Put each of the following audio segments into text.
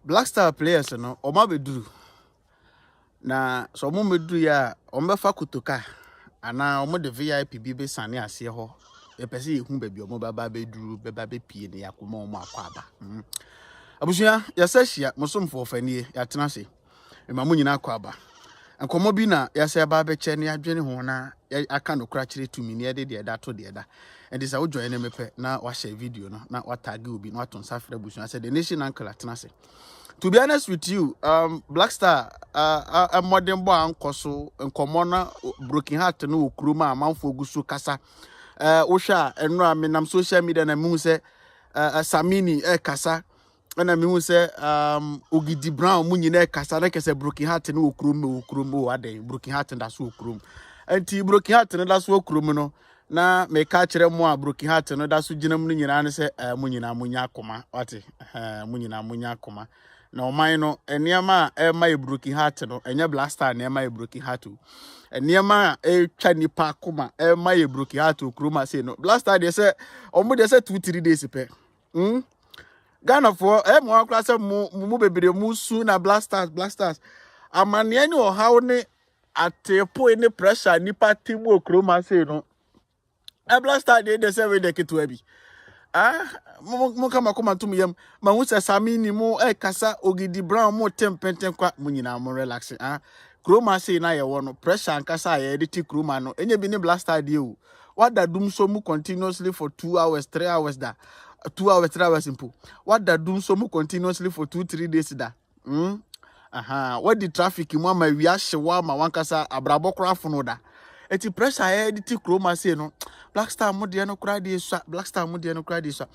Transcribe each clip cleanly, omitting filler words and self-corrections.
Black Star players no oma beduru na so mo meduru ya ombefa kutoka ana omo de VIP bi be sane ase ho e pese ye hu baby omo baba beduru beba be pie ne yakoma omo akwaba abusua yasa hia mosomfo fanie ya tena se e ma mo nyina akwaba ankomo bi na yasa ba be che ne adwene ho na aka no kra kire tumi ne de de da to de da and this would join mepe na wa share video no na wa tag obi na waton safre busua say the nation uncle atena se. To be honest with you, Black Star a modern boy ankoso nkomo na broken heart no okuruma amanfo gusu kasa osha enra menam social media na mu se Samini kasa na me say Ogidi Brown mu nyina kasa na kese broken heart no okurum aden broken heart nda so okurum anti broken heart no da so okurum no na me ka kire mo a broken heart no da so ginam no nyina ne se mu nyina munya akoma wate mu nyina munya akoma na oman no eniema ma broken heart no enya Black Star na ma broken heart eniema twa nipa akoma ma broken heart okurum ase no Black Star dey say omo dey say 2-3 days pe Ghana for mo akra se mu bebere mu su na Black Stars amane ani o hawo ne atepo ni pressure nipa timu okroma se no Black Star dey say we dey ketu abi mo kama koma tum yam ma hu se Samini mu kasa Ogidi Brown mu tempenten kwa mu nyina mo relax kroma se na ye wo no pressure ankasa ye dey ti kroma no enye bi ni Black Star dey o what da dum so mu continuously for 2 hours 3 hours da 2 hours 3 hours simple what da dum so mu continuously for 2-3 days da what the traffic mu ma wi ahyewa ma wankasa abrabo krafo no da eti pressure e di kroma say no Black Star mo de no kra de so Black Star mo de no kra de so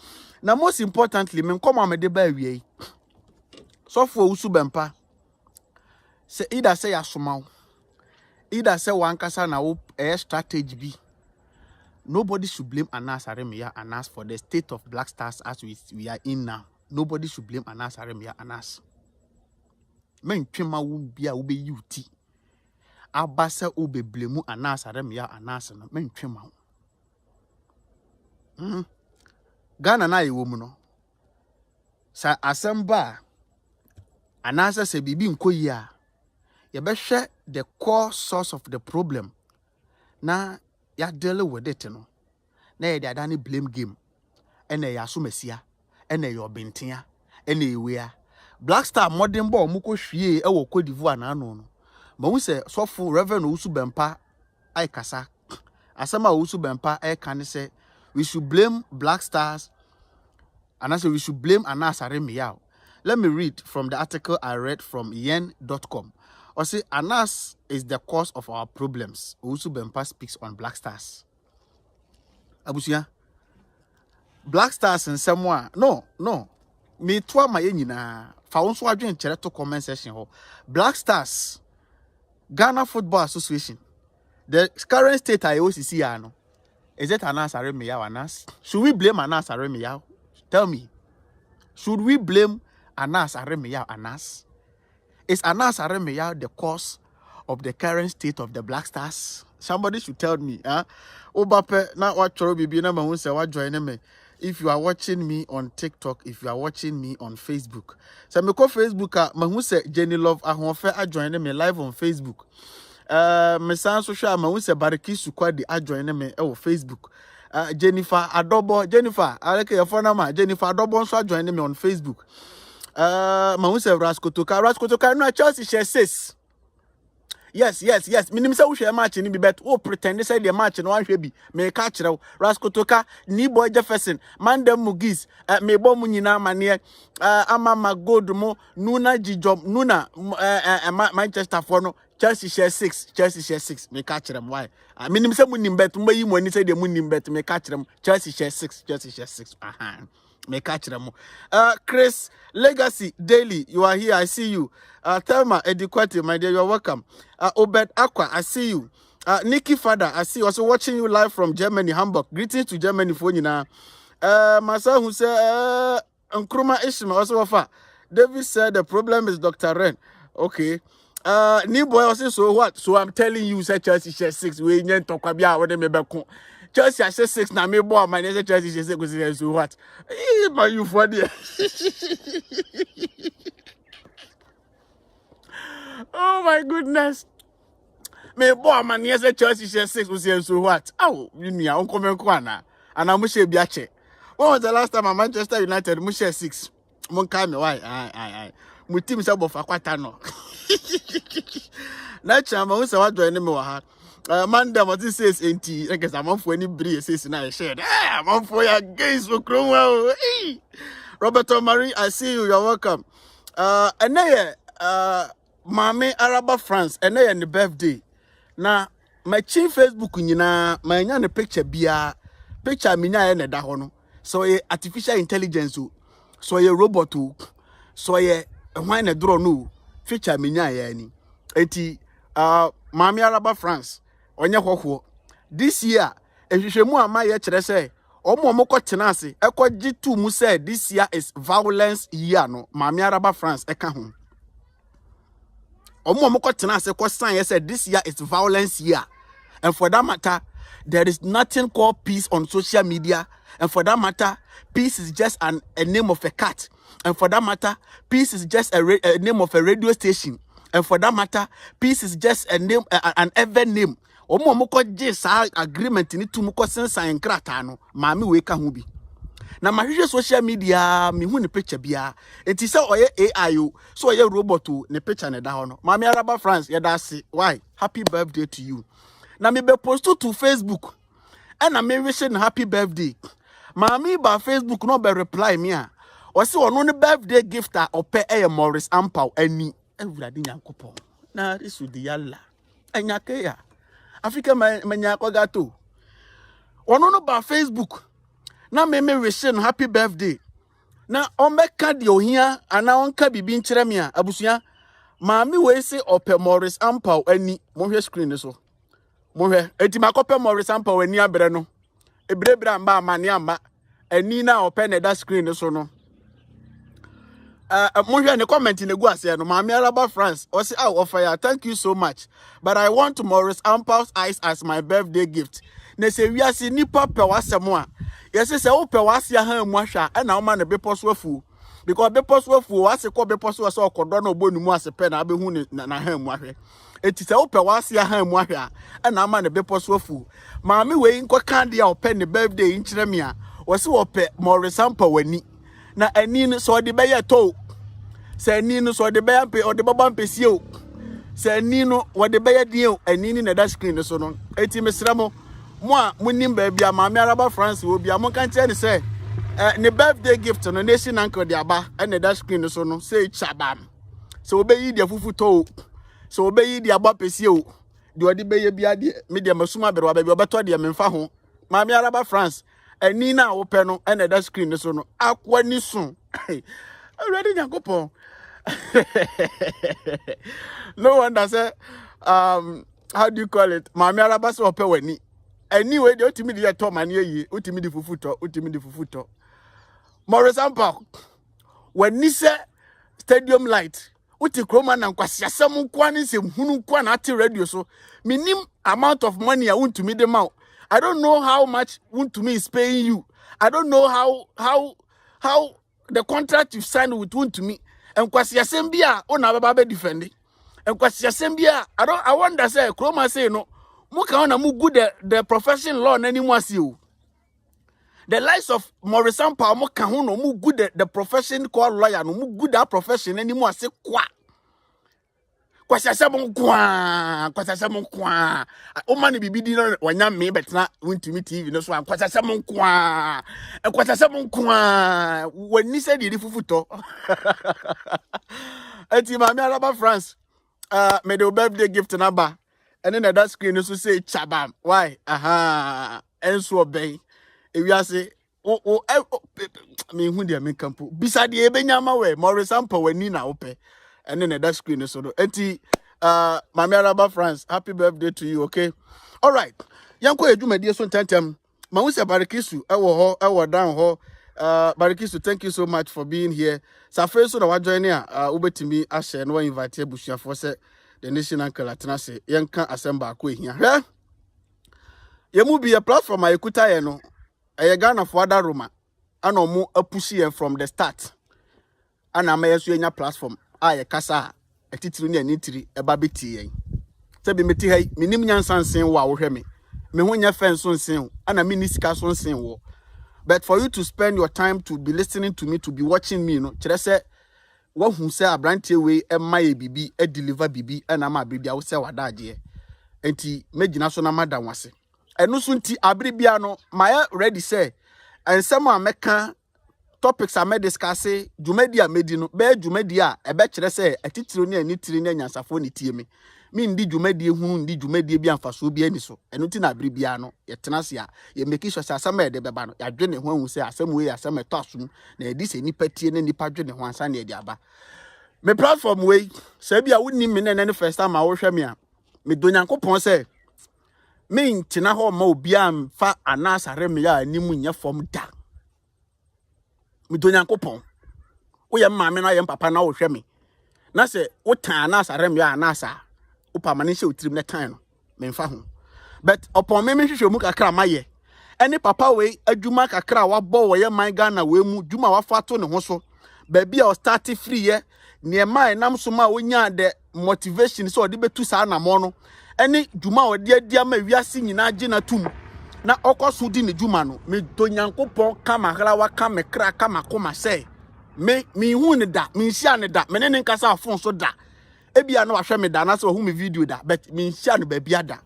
na most importantly men come am de ba wi so for Owusu Bempa say either say asoma either say wankasa na wo strategy bi. Nobody should blame Anas Aremeyaw Anas for the state of Black Stars as we are in now. Nobody should blame Anas Aremeyaw Anas. Men twema wo bia wo be yuti. Abasa wo be blame Anas Aremeyaw Anas no men twema wo. Ghana na yewo mu no. Sa asemba Anas se bibi nkoyi a ye be hwe the core source of the problem. Na ya deal with it no na ye da ni blame game ene ya so masia ene yo bentia ene ewea Black Star modern ball mu ko hwie e wo Cote d'Ivoire na no no ma hu se sofo Reverend Owusu Bempa ai kasa asema Owusu Bempa e kan say we should blame Black Stars and I say we should blame Anas Aremeyaw. Let me read from the article I read from yen.com. Or say Anas is the cause of our problems. Owusu Bempa speaks on Black Stars. Abusia. Black Stars and someone. No. Me twa ma yenyina. Fa wonso adwen kire to comment section ho. Black Stars. Ghana Football Association. The current state IOCC ya no. Is it Anas Aremeyaw Anas? Should we blame Anas Aremeyaw? Tell me. Should we blame Anas Aremeyaw Anas? Is Anas Aremeyaw the cause of the current state of the Black Stars? Somebody should tell me. Obape na watchoro bibi na mahun se wa join me. If you are watching me on TikTok, if you are watching me on Facebook. So me ko Facebook mahun se Jenny Love ahonfe a join me live on Facebook. Me san social mahun se Bariki Sukwadi a join me on Facebook. Jennifer Adobo, I like your phone number. Jennifer Adobo so join me on Facebook. Mahun se Raskotoka no Chelsea share 6. Yes. Minim say we share match ni bi bet o pretend say the match no wan hwe bi. Me ka kire Raskotoka ni boy Jefferson, Mandem Mugis, me bo mu nyina mane Amama Gold mo Nuna Jijom Nuna Manchester for no Chelsea share 6. Me ka kire why? Minim say munim bet mo yi mo ni say the munim bet me ka kire Chelsea share 6. Me catch them. Chris Legacy Daily, you are here. I see you. Thelma Ediquati, my dear, you are welcome. Obed Aqua, I see you. Nikki Father, I see you. Also watching you live from Germany, Hamburg. Greetings to Germany for you now. Masa who said, Nkrumah Ishmael also offer. David said the problem is Dr. Ren. Okay. New boy also so what? So I'm telling you, say Chelsea share 6. We ain't talk about what they may be. Chelsea share 6 now. Me boy, my name Chelsea share 6. So what? But you for there. Oh my goodness. Me boy man yes Chelsea share 6 was here so what? Oh, you know, uncle Menkwana. And I'm share biache. When was the last time at Manchester United we share 6? Mon me why? Aye. My team is above akwata no. Na chama we say what do any more ha. Man dem what says enti I guess am for any brie says na share. I'm for your games for Cromwell. Roberto Marie, I see you. You're welcome. And Mame Araba France, and then the birthday. Now, my chief Facebook nyina my nya ne picture minya na da hono. So artificial intelligence so robot so when na draw no feature minya ya ni. Eti Mame Araba France onye hwehwo. This year ehwehwemu ama ye kire say omo kotena ase ekogye tu mu say this year is violence year no Mame Araba France eka ho. Said this year is violence year. And for that matter, there is nothing called peace on social media. And for that matter, peace is just a name of a cat. And for that matter, peace is just a name of a radio station. And for that matter, peace is just a name, an ever name. Agreement in it to muko sign kratano. Mami weka hubi. Na mahwehwe social media me hu ne picture bia enti se oye AI so oye robot ne picture ne da ho no Mame Araba France ye da se why happy birthday to you na me be post to Facebook and na me wish no happy birthday Mame ba Facebook no be reply me a o se ono ne birthday gift a ope Morris Ampaw ani ewurade nyankopon na isu di yalla anyake ya Africa manya kogato ono no ba Facebook na me wish no happy birthday na omeka de ohia ana onka bibi nkyere me a abusua Mame we se ope Morris Ampaw ani mohwe screen so mohwe enti makope Morris Ampaw ani abre no ebrebre amba amane amba ani na ope na da screen so no mohwe ne comment ne gu ase no Mame Araba France o se offer thank you so much but I want Morris Ampaw's eyes as my birthday gift na se wiase nipa pe wasemo a yes say ope wase ha mu ahwa e na oma ne beposo afu because beposo afu wase ko beposo so okodo na obonu mu ase pe na abehu na ha mu ahwe eti se ope wase ha mu ahwa e na ama ne beposo afu Mame we nko kan dia ope ne birthday nkyere me a wose ope Morris Ampaw ani na ani no so de be ye to se ani no so de be ampe o de baba mpesi o se ani no wo de be ye die ani ni na da screen so no eti mesra mo a munim ba bia Mame Araba France wo bia mo kan tie ne say ne birthday gift no nation uncle de aba and that screen so no say chabam so obeyi dia fufuto so obeyi dia aba pesi o de odi beye bia de media masuma bere wa ba bi obeto de memfa ho Mame Araba France ani na wo pe no and that screen so no akwa ni so already nyankopon no wonder say how do you call it Mame Araba so pe wani anyway the ultimate dey to man ye ultimate fufuto Morris Ampaw when ni say stadium light uti kroma na nkwasiasem nkwa ni se hunu nkwa na ati radio so minim amount of money I want to me them out I don't know how much want to me is paying you I don't know how the contract you signed with want to me nkwasiasem bia ona baba be defend nkwasiasem bia I wonder say kroma say no muka ona mu good the profession law na ni mu ase o the lives of Morris Ampaw muka ho no mu good the profession called lawyer no mu good that profession na ni mu ase kwa kwasasem kwa o man bibi di no wanya me betna wontumi TV no so kwasasem kwa wani se di fufuto eti Mame Araba France me the birthday gift na ba and then that screen also say chabam why enso obey if you say me hu dia me campo bisa de ebenyama we Morris Ampaw wani na ope and then that screen also no enti Mame Araba France happy birthday to you okay all right yanko edwumadi so ntantem ma hu se Barikisu ewo down ho Barikisu thank you so much for being here sa first so na wa join a ubetimi a share no invite abusuafo se the nation uncle atenase yenka assemble ko ehia hwe yemu bi a platform ayekuta ye no eye Ghana for other Roma ana omo apushi ye from the start ana ma yeso enya platform aye kasa atitiri ne anitiri eba beti yen se bi meti hai minim nyansansen wo a wo hwe me ho nya fence nsen ana me ni sika so nsen wo. But for you to spend your time to be listening to me, to be watching me, kire se wo hu se abrantie we ema ye bibi e deliver bibi na ma bibia wo se wadaje enti megina so na madam wase eno so nti abribia no my ready say ensem a meka topics a me discuss dwumadi a medi no be dwumadi a ebe kire se atitiro ne anitiri ne nyansafo ne tie me ndi dwumadi ehunu ndi dwumadi bi amfaso bi ani so eno ti na abribia no ye tenase a ye make sure say asem e de beba no ya dwene ho ahu say asem we asem to asum na edi se nipa tie ne nipa dwene ho ansa na edi aba me platform we say bia wonni me na ne first time a wo hwe me a me do Nyankopon say me ntina ho ma obi am fa Anas Aremeyaw animu nya fom da me do Nyankopon wo ye maame na ye papa na wo hwe me na say wo tan Anas Aremeyaw Anasa wo permanent she otrim na tan no me mfa ho but upon me hwehwe mu kakra maye any papa we adwuma kakra wa bo wo ye man Ghana we mu dwuma wa fa to ne ho so ba bia o start free ye ne mai nam so ma wonya de motivation so de betu sa na mo no ene dwuma o de adia ma wiase nyina age na tum na okoso di ne dwuma no me do Nyankopon kama hra wa kama kra kama koma say me hu ne da me nsia ne da me ne nkasa afon so da ebia na wahwe me da na so hu me video da but me nsia ne ba bia da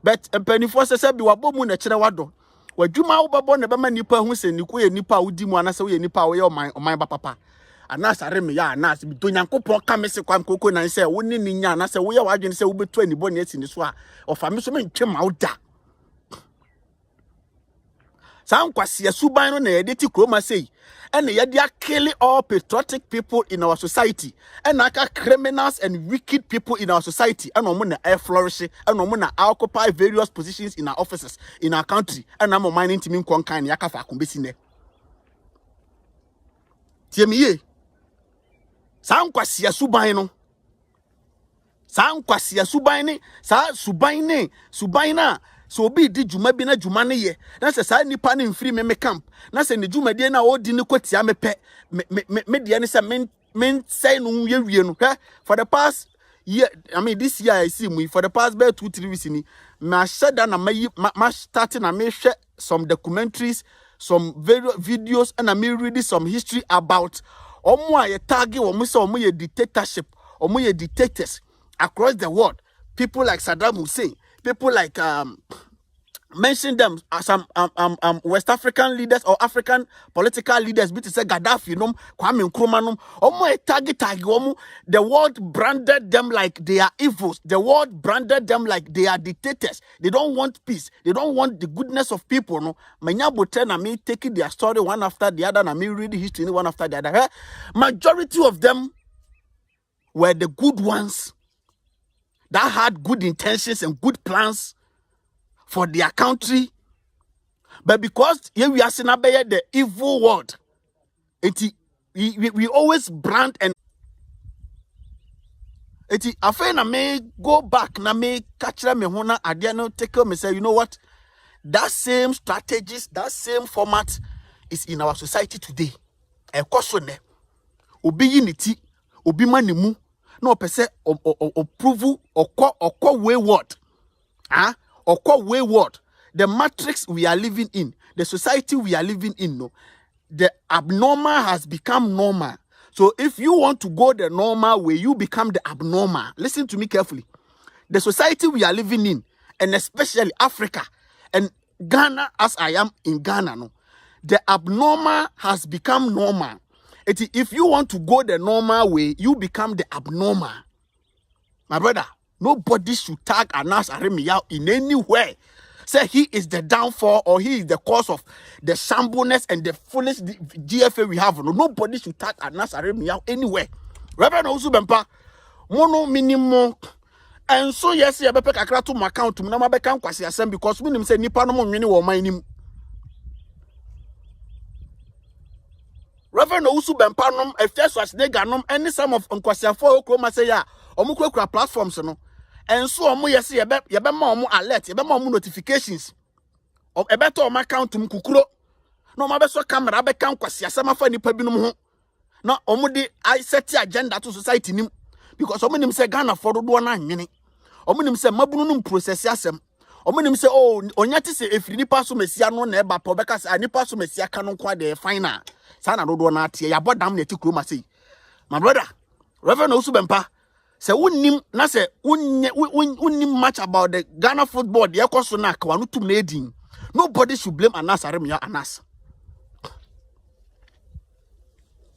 but empanifo se bi wabo mu na kire wado wadwuma wo babo ne bema nipa hu se niku ye nipa wodi mu anase wo ye nipa wo ye oman ba papa Anas Aremeyaw Anas bi do Nyankopon ka me se kwam koko nan se wo ni nya anase wo ye wadwene se wo betu ani bo ne esi ni so a ofa me so me ntwe ma wo da san kwase suban no na ye de ti kroma sei and ye dey kill all patriotic people in our society and aka criminals and wicked people in our society and omo na air flourish and omo na occupy various positions in our offices in our country and am mining team kon kan ya kafa akombesi ne tiemiye san kwase suban no san kwase suban ni sa suban na so obi di dwuma bi na dwuma ne ye na se sa nipa ne mfiri me camp na se ne dwuma die na odi ne kwatia me pe me die ne se men say no wie no for the past year I mean this year I see me for the past 2-3 weeks ni ma shada na ma start na me share some documentaries some videos and I me read some history about omo a ye target omo se omo ye dictatorship omo ye dictators across the world people like Saddam Hussein people like mention them as some West African leaders or African political leaders be to say Gaddafi nom Kwame Nkrumah nom omo target omo the world branded them like they are evils the world branded them like they are dictators they don't want peace they don't want the goodness of people no manya bote na me taking their story one after the other na me read history one after the other majority of them were the good ones that had good intentions and good plans for their country, but because here we are seeing the evil world, we always brand and I feel na me go back na me catch me hona adiano take me say you know what that same strategies that same format is in our society today. E kwosone obi yiniti obi manimu no pese approval or wayward or wayward the matrix we are living in the society we are living in no the abnormal has become normal so if you want to go the normal way you become the abnormal. Listen to me carefully. The society we are living in and especially Africa and Ghana as I am in Ghana no the abnormal has become normal. If you want to go the normal way, you become the abnormal. My brother, nobody should tag Anas Aremeyaw in any way. Say he is the downfall or he is the cause of the shambleness and the foolish GFA we have. No, nobody should tag Anas Aremeyaw anywhere. Reverend Owusu Bempa, mono minimum. And so yes, you better kakra to my account to number become kwasi asem because we say nipa no mo nwene wo man nim. Reverend Owusu Bempa nom efeso asnega nom any some of nkwasiafo okroma say ya omukura platforms no enso omo yesi ye be ma omo alert ye be ma omo notifications of e beto omo account m kukuro no ma be so camera be kan kwasiasema fa nipa binom ho na omo de I set agenda to society nim because omo say Ghana for do na nwene. Omo say mabunu no process asem. Omo say oh onya te say efiri nipa so mesia no na eba pa obeka say nipa so mesia ka no kwa de final. Sa na do na atie ya bodam na ti kroma say. My brother, Reverend Owusu Bempa, say unnim na say unnim much about the Ghana football the ekoso na ka wanu tum na edin. Nobody should blame Anas Aremeyaw Anas.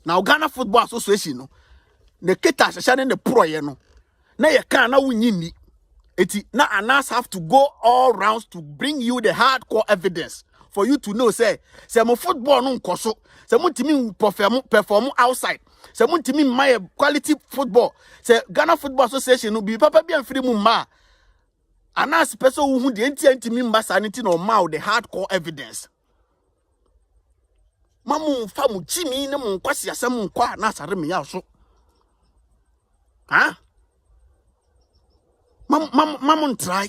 Now Ghana Football Association no the keta shashane the pro ye no na ye kan na wunyini eti na Anas have to go all rounds to bring you the hardcore evidence for you to know say mo football no nkoso say mo timi perform outside say mo timi my quality football say Ghana Football Association no bi papa bi amfiri mu ma Anas person who the ntimi mba sanity no ma the hardcore evidence mamu fa mu chimi ne mu kwasi asem nkwa na Aremeyaw so ha mamu try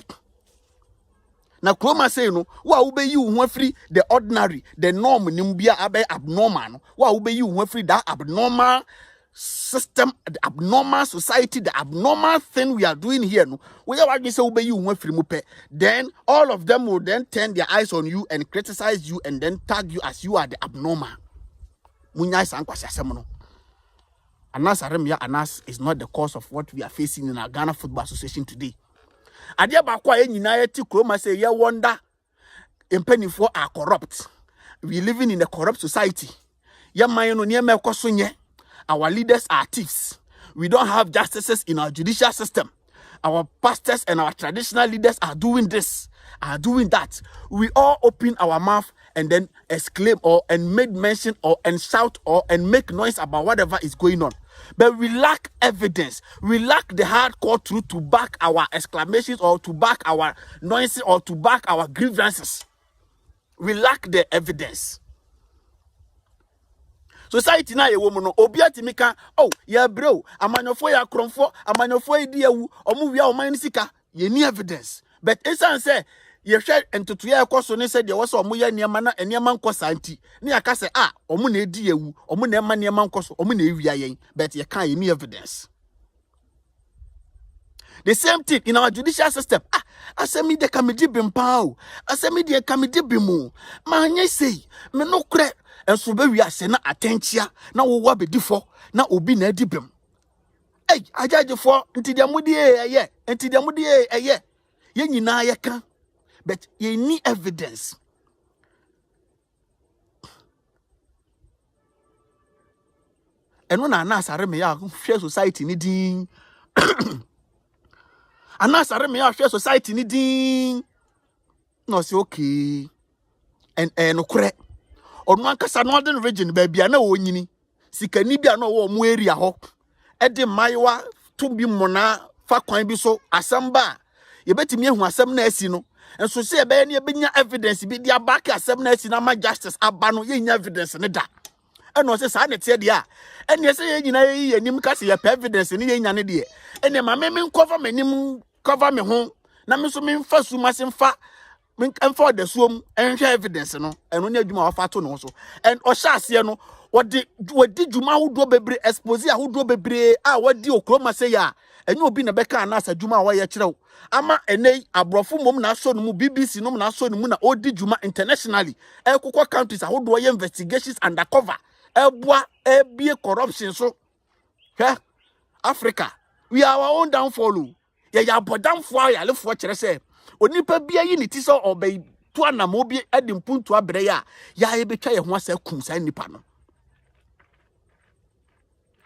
na kroma say no wa wo be yi wo afri the ordinary the norm nimbia abe abnormal no wa wo be yi wo afri that abnormal system, the abnormal society, the abnormal thing we are doing here no we are say wo be yi wo afri mu pe then all of them will then turn their eyes on you and criticize you and then tag you as you are the abnormal munya san kwasi asem no Anas Aremeyaw Anas is not the cause of what we are facing in our Ghana Football Association today. Adia ba kwa nyina yeti kroma say ye wonder impenifo are corrupt. We living in a corrupt society. Ye man no niam ekoso nye. Our leaders are thieves. We don't have justices in our judicial system. Our pastors and our traditional leaders are doing this, are doing that. We all open our mouth and then exclaim or and make mention or and shout or and make noise about whatever is going on. But we lack evidence. We lack the hardcore truth to back our exclamations or to back our noises or to back our grievances. We lack the evidence. Society na ye woman no obiati mika oh ya bro amanyofo ya kromfo amanyofo edi ewu omu wia oman sika ye ni evidence but esan say ye hwe entoto ya ekoso ne say de wo so omu ya niema na niema nkosa anti ne aka say ah omu na edi ewu omu na ema niema nkoso omu na ewia yen but ye kan ye ni evidence. The same thing in our judicial system. Ah, asemi de kamedi bempa o. Asemi de kamedi bimu. Ma anye sei, me no kre enso be wi ase na atentia na wo wa bedifo na obi na adibem. Hey, ajajefo nti de mudi eye, nti de mudi eye. Ye nyina ye kan. But ye need evidence. Eno na Anas Aremeyaw hwe society ni din. Anas Aremeyaw hwe society ni din. No say okay. And no kure. Onu ankasa northern region baby na wonyini. Sikani bia no wo mu area ho. E de maiwa tumbi mona fa kwan bi so asamba. Ye betimi ehu asem na asi no. Enso se be na ebenya evidence bi dia back asem na asi na ma justice aba no ye nya evidence ne da. Eno se sa ne tie de a. Ene se ye nyina ye anim ka se ye evidence ne ye nya ne de. Ene ma me cover manim cover me ho na me so me mfa su masemfa for the swum and evidence no and only adwuma wa fato no so and ohyase no wodi dwuma hodo bebre expose ahodo bebre a wodi okroma say ya enye obi na beka na asa dwuma wa ye kirew ama enei abrofo mom na so no mu BBC no na so no mu na odi dwuma internationally ekokọ countries ahodo ye investigations undercover eboa ebie corruption so Africa we are our own downfall ya bodamfo ya lefo kire say onipa bia yi ni ti so obey to anamo bi edimpuntu abre ya ye betwa ye ho asa kum sa nipa no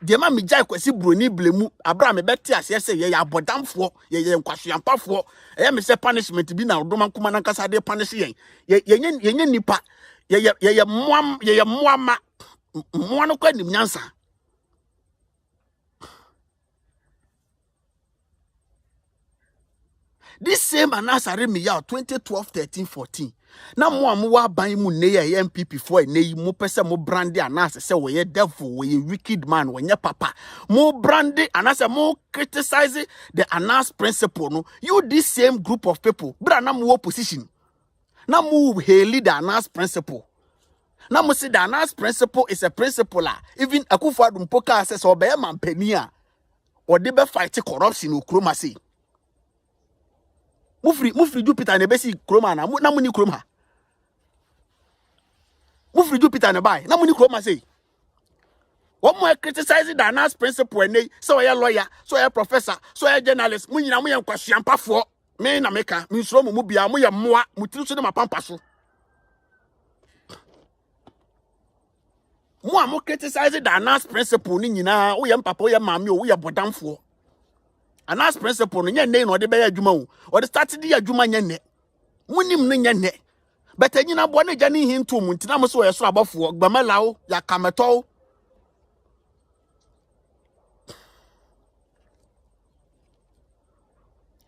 de ma mi jai kwasi broni blemu abra me beti ase se ye ya bodamfo ye nkwasoampafo me se punishment bi na odoma kuma na nkasa de punish yen ye nipa ye moama mo no kwa nim nyansa. This same Anas Aremeyaw 2012, 13, 14. Na mo amwa ban mu ne ye MPP for ne mo pese mo brande Anas se we devil we wicked man we papa. Mo brande Anas mo criticize the Anas principle no. You this same group of people bra na mo opposition. Na mo hail the Anas principle. Na mo say the Anas principle is a principle la. Even Akufo-Addo mpoka says obey man penia. or they be fight corruption o kroma say mufri Jupiter na be si kroma na muni kroma mufri Jupiter na buy na muni kroma say what more criticizing the announced principle and so a lawyer, so a professor, so a journalist, Munina Muyan Kwashiampa for me na meka, Minsro Mubia, Muya Mua, Mutilsu de Mapampaso. More criticizing the announced principle, Nina, we am papa, mammy, we are bodam for. Announced principle, in your name or the Bay Jumo, or the started the Juma Yene. Munim Nene. But then you know, one Janny him to Muntinamoso, a swab of work, Bamalao, Yakamato.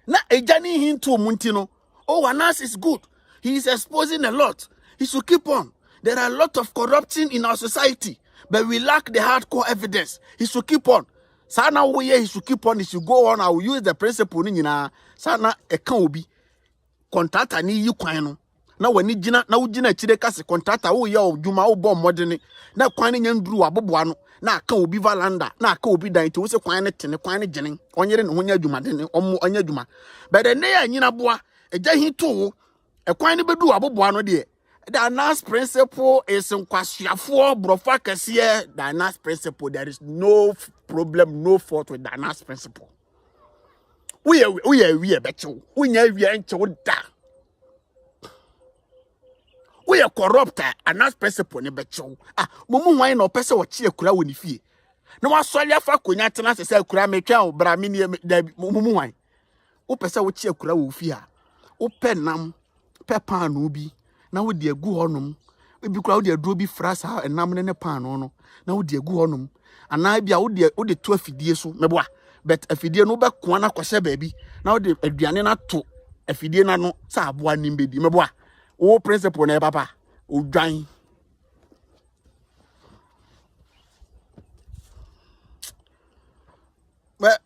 Na ejani hinto muntino. Oh, Anas is good. He is exposing a lot. He should keep on. There are a lot of corruption in our society, but we lack the hardcore evidence. He should keep on. Sana we he should keep on. He should go on. I will use the principle ni na sana eka obi. Contractor ni yu kwano. Na wani jina na ujina chide kasi contractor wo ya odwuma wo bo modene. Na kwan nya nduru aboboa no. Na aka obi valanda na aka obi dan ti wo se kwan ne tene kwan ne jenen onyere ne honya adwuma den onya adwuma but the ne anyina boa eja hito e kwan ne bedu aboboa no de the announced principle is nkwasiafo brofa kase the announced principle there is no problem no fault with the announced principle we becho unya wi enche da we are corrupt announced principle ne becho mumu wan na opese wo chi akura woni fie na wasɔle afa konya tena se akura metwa wo bra me ne mumu wan wo pese wo chi akura wo fie a wo pe nam pe pan no bi na wo de agu honom bi kura wo de aduro bi frasa enam ne pan no na wo de agu honom ana bia wo de to afidie so meboa but afidie no be ko na kwose baabi na wo de aduane na to afidie na no sa aboa nimbedi meboa o principle na papa o dwan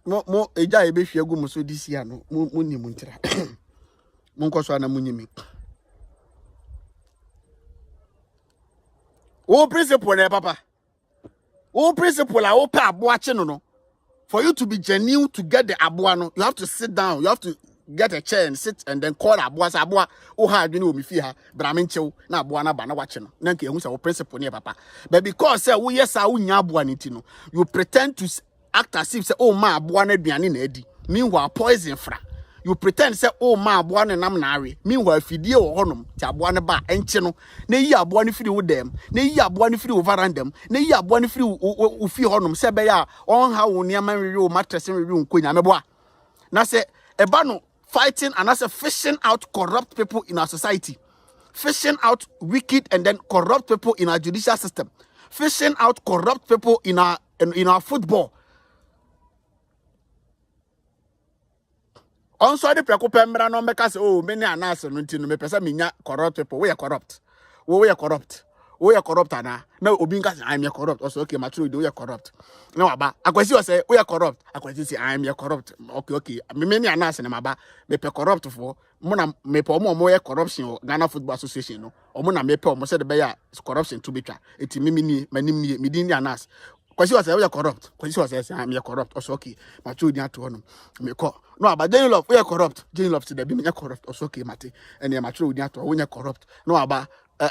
mo eja ebe hwe agu mo so disi ano mo ni mo ntira mo nkoso na mo nyimi o principle na papa o principle la o pa aboa che no for you to be genuine to get the aboa no you have to sit down you have to get a chair and sit and then call aboa sa aboa o ha adwene o mi fi ha bramenchew na aboa na ba na wache no na nke ehu sa o principle ne papa but because say wo yes a wo nya aboa ne ti no you pretend to act as if say oh ma aboa na aduane na adi meanwhile poison fra you pretend say oh ma aboa na nam na awe meanwhile fidie wo honom ti aboa ne ba enche no na yi aboa ne firi wo dem na yi aboa ne firi wo varandam na yi aboa ne firi wo fi honom se be ya on ha wo niam anwe wo mattress anwe wo nkonya meboa na se eba no fighting and as a fishing out corrupt people in our society, fishing out wicked and then corrupt people in our judicial system, fishing out corrupt people in our football. Also, the prekopemra no make us oh many anas no ntino me pesa minya corrupt people. We are corrupt. We are corrupt. We are corrupt ana. Now obinga say I'm corrupt. Also okay, mature we are corrupt. No aba. Akwesi o say we are corrupt. Akwesi say I'm corrupt. Okay. Me many anas na maba me pe corrupt for. Mo na me pe omo ye corruption Ghana Football Association no. Omo na me pe omo say the be corruption to betwa. Eti me ni manim ni me din anas. Kwesi was we are corrupt. Kwesi was I'm corrupt. Also okay. Mature di ato no. Me call. No, but Jenny Love, we are corrupt. Jenny Love to the be corrupt. Also okay, mate. And the mature di ato we are corrupt. No aba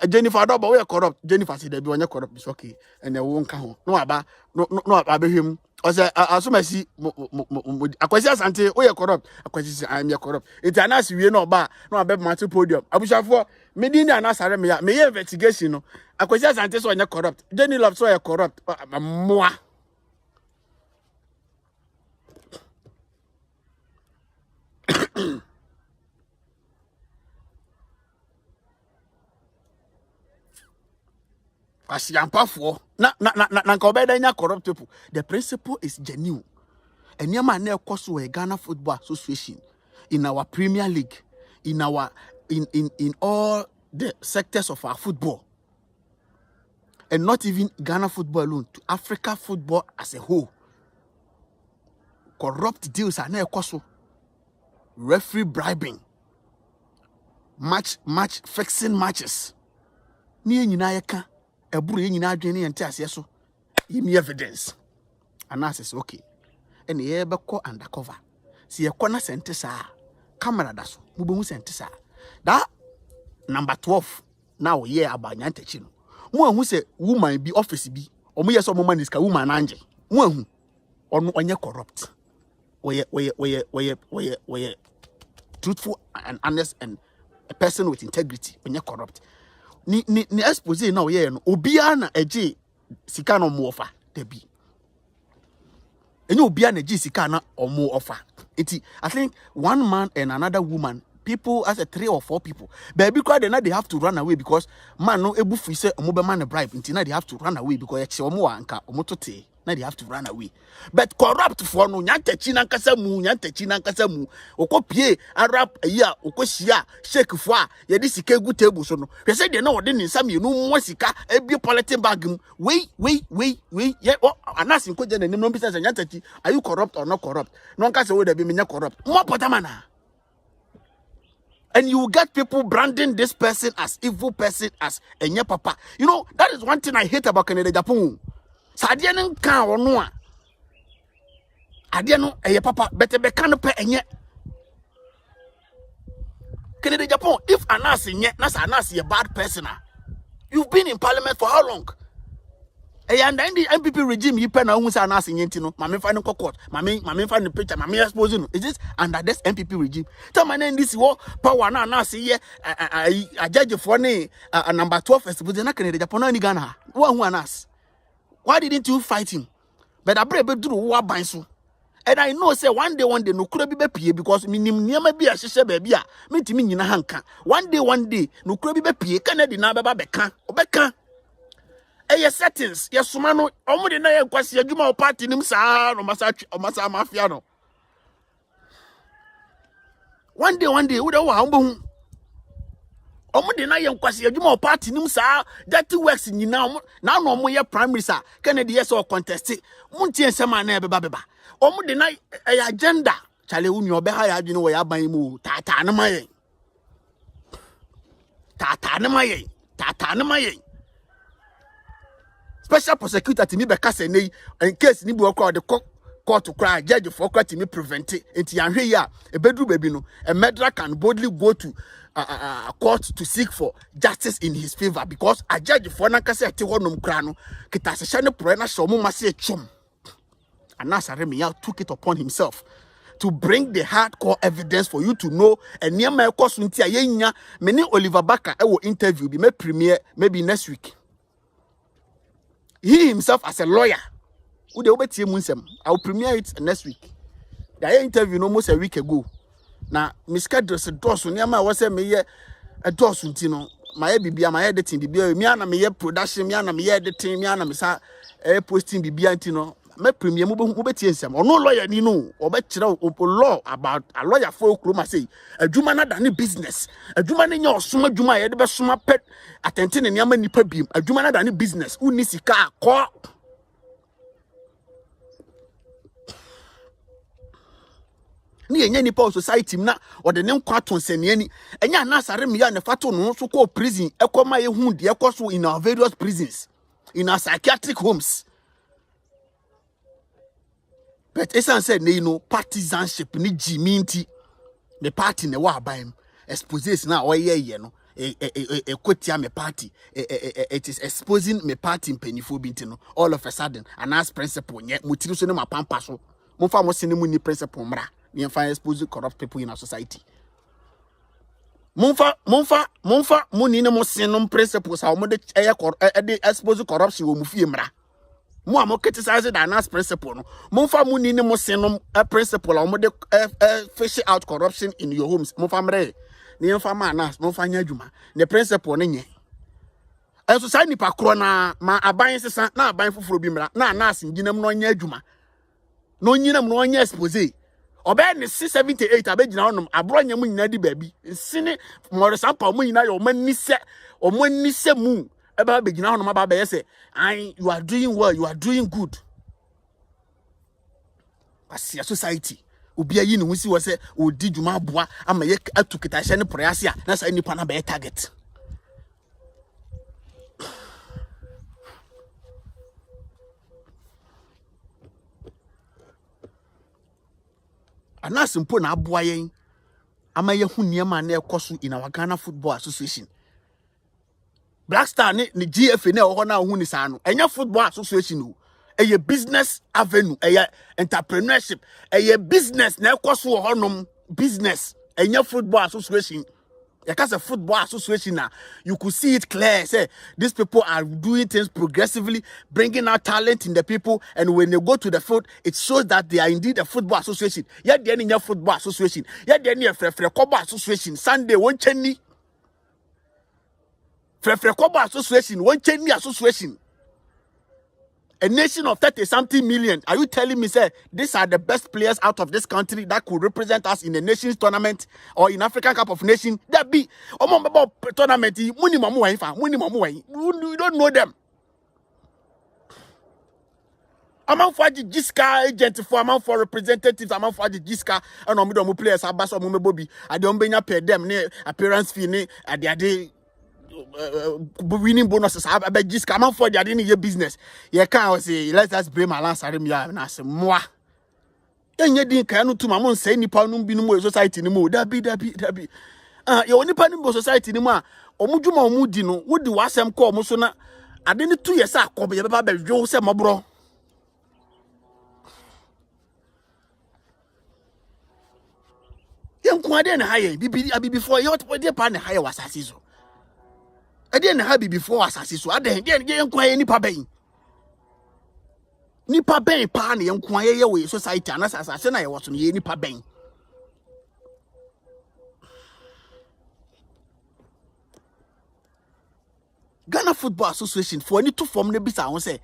Jennifer Dobo we are corrupt. Jennifer said they be corrupt. It's okay. And they won't come. No aba no aba him. I say assume see akwesi asante we are corrupt. Akwesi say I am corrupt. It's anas we no ba no aba matter podium. Abushafo me din anas Aremeyaw me investigation no. Akwesi asante so we are corrupt. Jenny Love so we are corrupt. Moi Asiampafo na nkobeda nya corrupt people. The principle is genuine. And yama na ekoso we Ghana Football Association, in our Premier League, in our in all the sectors of our football. And not even Ghana football alone, to Africa football as a whole. Corrupt deals are na ekoso. Referee bribing. Match fixing matches. Ni nyina yeka eburu nyina adwene yente ase so. Give me evidence. And I says okay. and ye be ko undercover. See ye corner sente sa camera da so. Mubu sente sa. That number 12 now ye abanya ntechi no. Mo hu se woman bi office bi. Omo yes omo man is ka woman anje. Mo hu ono onye corrupt. Where truthful and honest and a person with integrity when you're corrupt. Ni expose now yeah no obia na eje sika no mo offer debi. Enye obia na eje sika na omo offer. I think one man and another woman, people as a 3 or 4 people. Baby cry they have to run away because man no ebu free say omo be man a bribe. Now they have to run away because eche omo anka omo tote. Now they have to run away. But corrupt for no nyantechi na nkasa mu okopie arab ya okosia shake for ye di sika gu table so no we say they no de nsam ye no mo sika ebi politin bag mu wait ye anas nko je na nim no business nyantechi are you corrupt or not corrupt no nkasa we dey be me corrupt mo potamana. And you get people branding this person as evil person as enye papa. You know, that is one thing I hate about Canada Japan. Sadia nka ono a ade no eye papa bete be kan pe enye Canada Japan. If Anas nye na Anas a bad person, you've been in parliament for how long? And then the MPP regime you pen who say Anas nye ntino mame fa no court mame fa no picture mame expose no. Is this under this MPP regime? Tell my name this war power na Anas here a judge for ne number 12 expose na Canada Japan ni Ghana who Anas. Why didn't you fight him? But I brave do war ban so. And I know say one day no kura be pie because minim niam bi a hye baby a mentimi nyina hanka. One day no kura bi pie Canada na beba beka. Obeka. Eye settings ye soma no omo de na ye kwase adwuma o party nim saa no masa mafia no. One day wo de wo ha mbo hu. Omo de na ye nkwase adwuma o party nim saa that works nyina omo na no omo ye primary sa Kennedy yes or contest muntie nsema na beba omo de na agenda chale unu obe ha ya adwene wo ya ban mu tata ne maye special prosecutor timi be kase nei in case ni bu okra de court to cry judge for court timi prevent it enti anhwe ya e bedru baby no a murderer can boldly go to court to seek for justice in his favor because a judge for na kase ate honom kra no kita sehye ne pro na hye omo mase chum. And now Aremeyaw took it upon himself to bring the hardcore evidence for you to know. And near my course, many Oliver Barker will interview be made premiere maybe next week. He himself as a lawyer, I will premiere it next week. The interview almost a week ago. Now, Miss Cadros Dawson, near my was a Dawson Tino, my BB, my editing, BB, Miana, me production, Miana, me editing, Miana, Missa, posting BB Antino. Me premier mo betie nsem ono lawyer ni no obekire law about a lawyer for kloma say adwuma na da ne business adwuma ne nya osoma adwuma ye de be soma pet atente ne niam nipa biem adwuma na da ne business uni sika akọ ni enya nipa society na ode ne nkwa tonsene ani enya na Aremeyaw ne fato no so ko prison ekoma ye hu de ekoso in our various prisons in our psychiatric homes. But Esan said, no partisanship, ni jiminti, the party ne wa baim, exposes now, or ye, no, a quotia me party, it is exposing me party in pennyphobia, all of a sudden, an ass principle, yet mutilation ma pampaso, Mofa Mosinimuni principle, mra, near fire exposing corrupt people in our society. Monfa, Munina Mosinum principles, how much expose corruption will move mra. Mo amo criticize the Anas principle no monfa mu ni ne mo senom principle o mo de fish out corruption in your homes monfa mre ne monfa ma Anas monfa nya adwuma the principle ne nye enso sai nipa kro na ma aban sesa na aban foforo bi mra na Anas nginam no nya adwuma no nyinam no nya expose obe ne 678 abegina honom abro nya mu nyina di baabi sine mo resampa mu nyina yo mani se mu eba begina honom aba be say you are doing well, you are doing good. As a society obi ayi ne ho si wo se odi dwuma aboa ama ye atukita hye ne proyase a na sa nipa na be target. ana simple na aboa yen ama ye hu niema na ekoso in our Ghana Football Association. Black Star ne GFA ne ho na hu ni sa no enya Football Association o eye business avenue eye entrepreneurship eye business na ekoso ho nom business enya Football Association. Because a football association now, you could see it clear. Say these people are doing things progressively, bringing out talent in the people, and when they go to the field, it shows that they are indeed a football association. Yet they're in your football association. Yet they're in your Koba association. Sunday one chenny. Koba association one chenny association. A nation of 30-something million. Are you telling me, sir, these are the best players out of this country that could represent us in the Nations tournament or in African Cup of Nations? That be tournament. We don't know them. I'm for the Giska agent for amount for representatives. I'm for the Giska and I'm the players. I'm bass on Bobby. I don't pay them appearance fee. At the winning bonuses. I bet just come out for the your business. You can't say let's just bring my last Aremeyaw and I say moi. Then you didn't can to my mom say ni panum binu society ni mo. That be. You only panum society ni mo. Omujuma omudi no. What do wasem call mo so na? I didn't 2 years ago. Be ba be jo say my bro. Young kwade na haye. Bibi before you what dey pan haye was asiso. I didn't have it before assassin. I didn't inquire any papain. Ni papain, pani, inquire your society, and assassin. I was on any papain. Ghana Football Association for any 2 form the bisa. I want say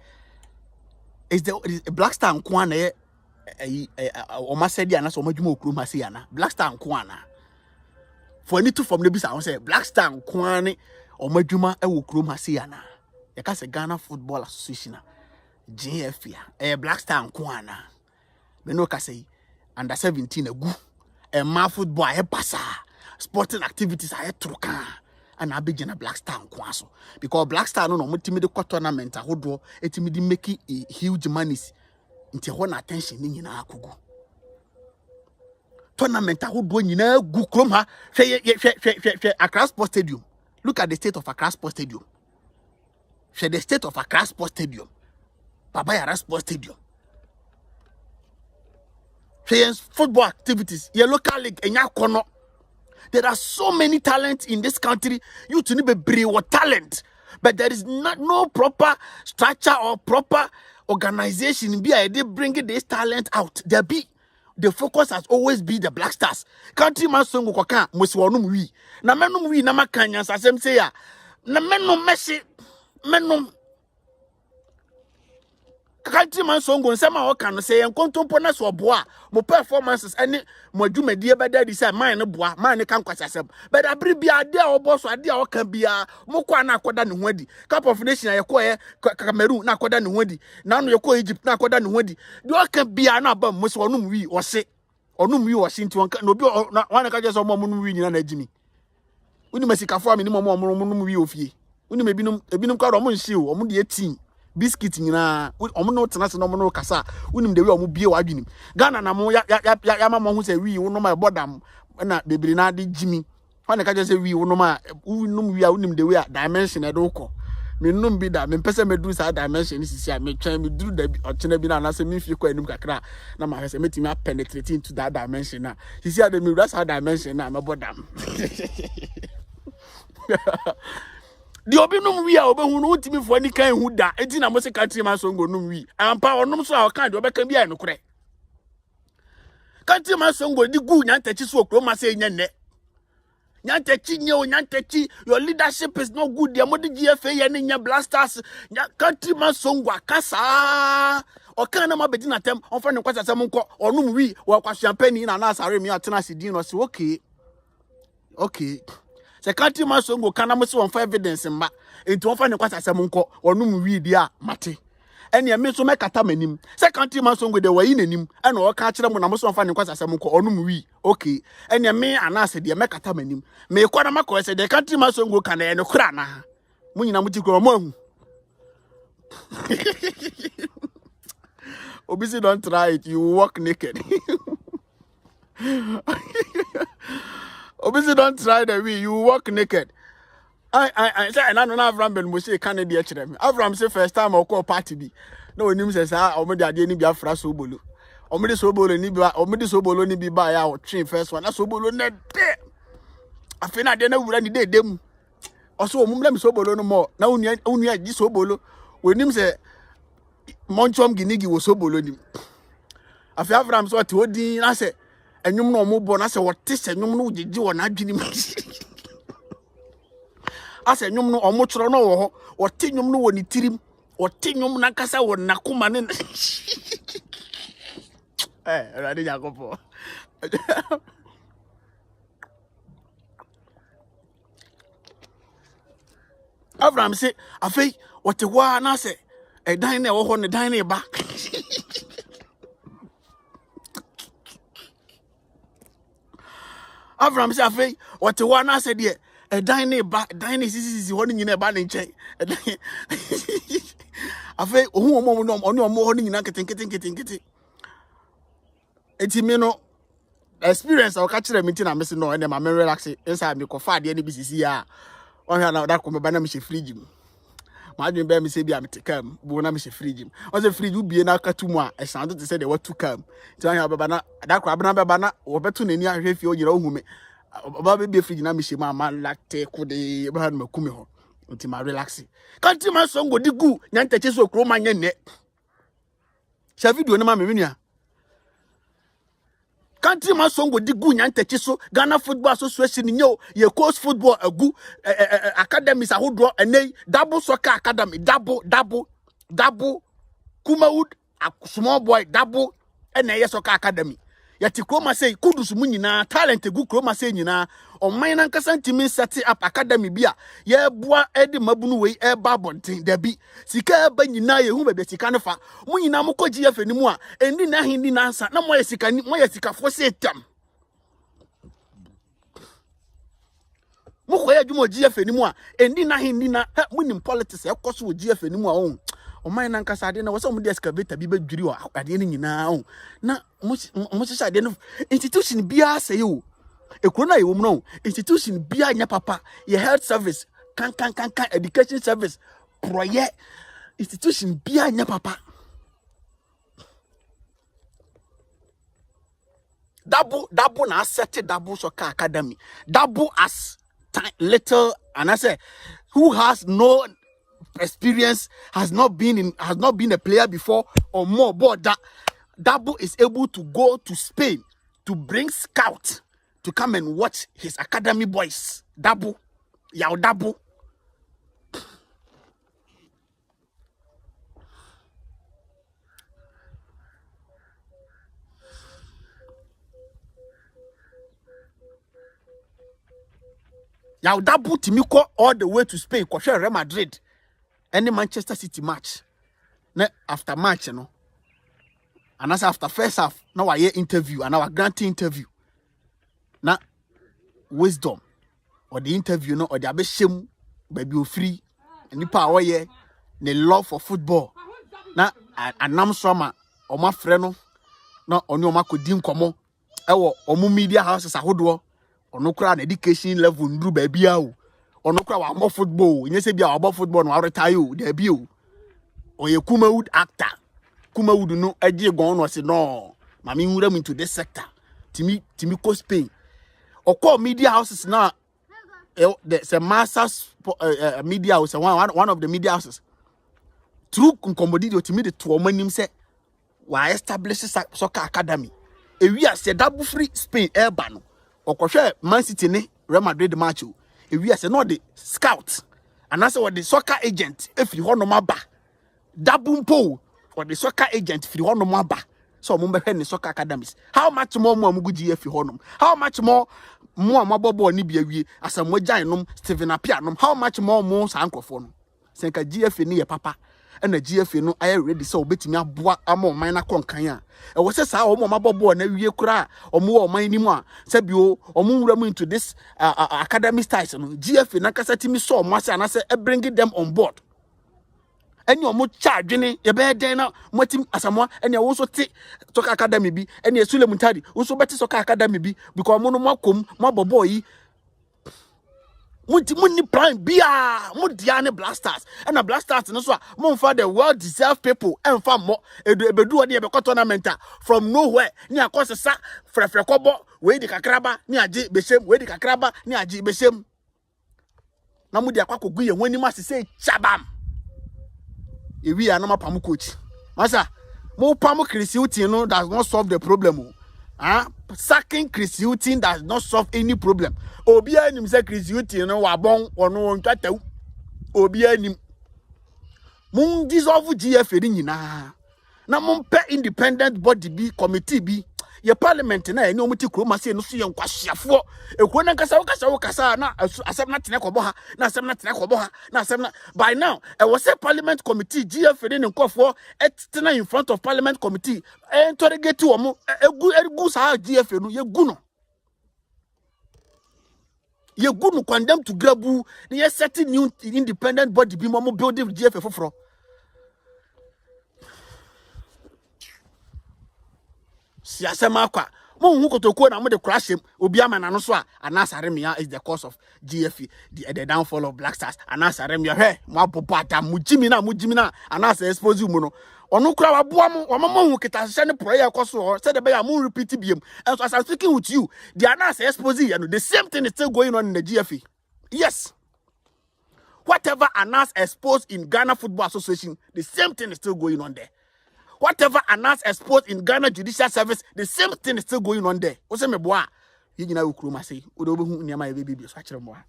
is the Black Star and Kwana or Masediana, so much more Krumasiana. Black Star and Kwana for any 2 form the bisa. I want say Black Star and Kwana. Omajuma Krumasiana. Yaka se Ghana Football Association. GFA. Black Star Kwana. Beno ka say under 17 egu. Ma football pasa. Sporting activities troka. And abijina Black Star Kwanso. Because Black Star no mutimi de tournament ahodo etimi di make huge monies. Nti ho na attention ni nyina akugu. Tournament ahodo nyina gu krom ha. Hwe Accra Sports Stadium. Look at the state of Accra Sports Stadium. Share the state of Accra Sports Stadium. Babayara Sports Stadium. Share football activities. Your local league and your corner. There are so many talents in this country. You to need to bring what talent, but there is no proper structure or proper organization. They bring this talent out. The focus has always been the Black Stars. Country man song ko kan muswonum wi. Na menum wi na makanya asem say ya. Na menum meshi menum country man song go nsema o kan say enkontompo na so boa. Mo performances ene mo adwumadi be da di say man ne boa, man ne kan kwasasem. But abri bia de a obo so ade a o kan bia mo kwa na akoda ne ho adi. Cup of Nation ye ko Cameroon na akoda ne ho adi. Na no ye ko Egypt na akoda ne ho adi. De o kan bia na ba mo so onum wi o se. Onum wi o se nti won no bi wan ka je so mo onum wi nyina na agimi. Uni masikafo ami ni mo onum wi ofie. Uni ebinum kwa ro mo nhie o mo de 18 biscuit nyina omo no tena se no mo no kasa unim de we omo bie wadwenim Ghana na mo ya mama hu se wi wo no ma bodam na bebiri na de jimi fa ne ka je se wi wo no ma unum wi a unim de we a dimension e do ko me num bi da me pese me duru sa dimension ni sisi a me twan me duru da bi otena bi na se me fi ko anim kakra na ma se metimi a penetrate into that dimension na sisi a de me rasa dimension na me bodam the obinum wi a obehu no utimi fo ani kan hu da enti na mo se country man so ngonum wi ampa onum so a kan de obeka bia no kure country man so ngo di gu nyantachi so okro ma se nya ne nyantachi nye o nyantachi your leadership is not good the modi GFA ye ne nya blasters country man so ngo akasa o kan na ma bedi na tem on fa ne kwasa sem nko onum wi wa kwa champagne na na Aremeyaw atena sidin no se okay the country man so go kana mo se won fa evidence mba enti won fa ne kwasa asem nko onum wi dia mate ene me so mekata manim se country man so go de wayi nanim ene o ka kire mo na mo so won fa ne kwasa asem nko onum wi okay ene me anase de mekata manim me kwa na makọ se the country man so go kana ene kura na mo nyina mo ti ko mo ahu obisi don't try it, you walk naked. Obviously, don't try the way you walk naked. I say, and I don't have Ramben Moshe Canada. Avram say, first time I'll call party be. No, him says, I made the idea ni be a fraso bolo. Or made the sobolo ni be, or made the sobolo ni be by our train first one. That's sobolo net there. I feel I didn't know any day them. Also, Mumlam sobolo no more. Now, only I this sobolo. When him say, Monchom Ginigi was sobolo. I feel Avram so to Odin. I say, and you know more born. I say, what this and you know, did you want to give me? I said, no, or much no, or tin you know when you tirim, or tin you nakasa or nakuman. Eh, ready, Jacopo. Abraham say, I say, what the one I say, a diner or on a diner back. Abraham say, I say, what the one I said, yeah. A dining back, dining is one in a banning check. I feel, oh, on your morning, and I can get it. It's me experience. I'll catch them meeting. I'm missing no, and then I'm relaxing inside me. Confide the NBC. On here now, that come by me, she free gym. My dream baby say, I'm to come, but I'm free gym. I was a free you be an alcatuma. I sounded to say they were to come. So I have a banana, that crab, banana, or better than any if you're your own woman. Baby be free na me she mama latte ko de ba na makumi ho nti ma relax kanti ma so ngodi gu nyanta che so kro ma nyenne sha video ne ma me nua kanti ma so ngodi gu nyanta che so Ghana Football Association nyo ye coach football agu academies ahodo enei double soccer academy double Kumawood small boy double enei soccer academy yati kroma say kudus mu nyina talent egu kroma say nyina oman nan kasa ntimi set up academy bia ye boa edi mabunu we e ba bonten dabi sika ba nyina ye hu be sika ne fa mu nyina mo koji afani mu a endi na hindi na ansa na mo ye sika ni mo ye sika fo say tam mo ko ye dwumo ji afani mu a endi na hindi na mu nim politics e koso ji afani mu a on oman nan kasa ade na wo so mo excavator bi badwiri o ade ni nyina on na mo sisa ade no institution bia say o ekuro na ye wo no institution bia nya papa ye health service kan education service project institution bia nya papa double na asset double soccer academy double as little and I say who has no experience has not been a player before or more, but that double is able to go to Spain to bring scout to come and watch his academy boys. Double. Yaw double. Yaw double Timiko all the way to Spain. Koshe Real Madrid. Any Manchester City match. Na after match, you know. And as after first half, now I hear interview and our granting interview. Na wisdom or the interview, no, or the abeshim, baby you free, and the power ye, the love for football. Na anam soma or my friend no on your mako dim komo. Ewo omu media houses ahodo or no crowd education level ndru baby awo. Or no crowd about football. You say be about football no retire debut. Or ye Kumawood actor. Kumawood no idea gone was no. Mami move into this sector. Timi ko Spain. Or call media houses now. There's a master's media house. One of the media houses. Through commodity to me the two men say why establish soccer academy. E we are say double free Spain airban. Or share Man City ne Real Madrid match. E we are say no the scout. And that's what the soccer agent if you want no ba. Double po or the soccer agent if you want no ba. So mo be the soccer academies. How much more mo go GF honum? How much more amabobo ni bia wie asam wajan nom Steven Apia nom? How much more mo sankofo no? Senka GF ni ye papa. And the GF no I ready so betimi aboa ama man na konkan a. E wo se sa o mo amabobo na wie kura o mo man ni mu a se bi o mo nwura mu into this academy styles no GF na kasa timi so mo ase na se bring them on board. Any omo charge ni ye be den na motim asamoa ene wo so te soccer academy bi ene esule muntari wo so beti soccer academy bi because mo no makom mo bobo yi munni prime bia mo dia ne blasters and a blasters no so mo for the well deserved people and fam mo ebedu oni ebe tournament from nowhere ni akose sa frefre kobo we di kakraba ni agi beshem we di kakraba ni agi beshem na mo di akwakogu ye honi ma se chabam ewi ya no mapam coach masa mo pam Chris Hilton no does not solve the problem. Sacking Chris Hilton does not solve any problem. Obi anim say Chris Hilton no wa bon ono ntwatew. Obi anim. Mun dissolve GFA nyina. Na mun pe independent body bi committee bi. Ye parliament na ene omuti kroma se no so ye nkwahyiafo. Ekro na kasa na asem na tene kobo ha na asem na tene kobo ha na asem na by now e was a parliament committee GFA ne nkofo etena in front of parliament committee interrogate wo egu sa GFA no ye gu no condemn to grabu na ye set new independent body bi mo build GFA foforo. Si asema kwa mo hu kotoko na mo de crash him obi amana no so a Aremeyaw is the cause of GFE the downfall of Black Stars. Aremeyaw he mo abobo ata mujimi na anasa expose mu no ono kura waboa mo mama hu kita hye ne prayer koso said be ya mo repeat biem. And so as I'm speaking with you the anasa expose you know the same thing is still going on in the GFE. Yes, whatever Anas exposed in Ghana Football Association, the same thing is still going on there. Whatever Anas exposed in Ghana Judicial Service, the same thing is still going on there. Ose me boa, you na ukruma say, odobehu nyama e baby so akere mo ha.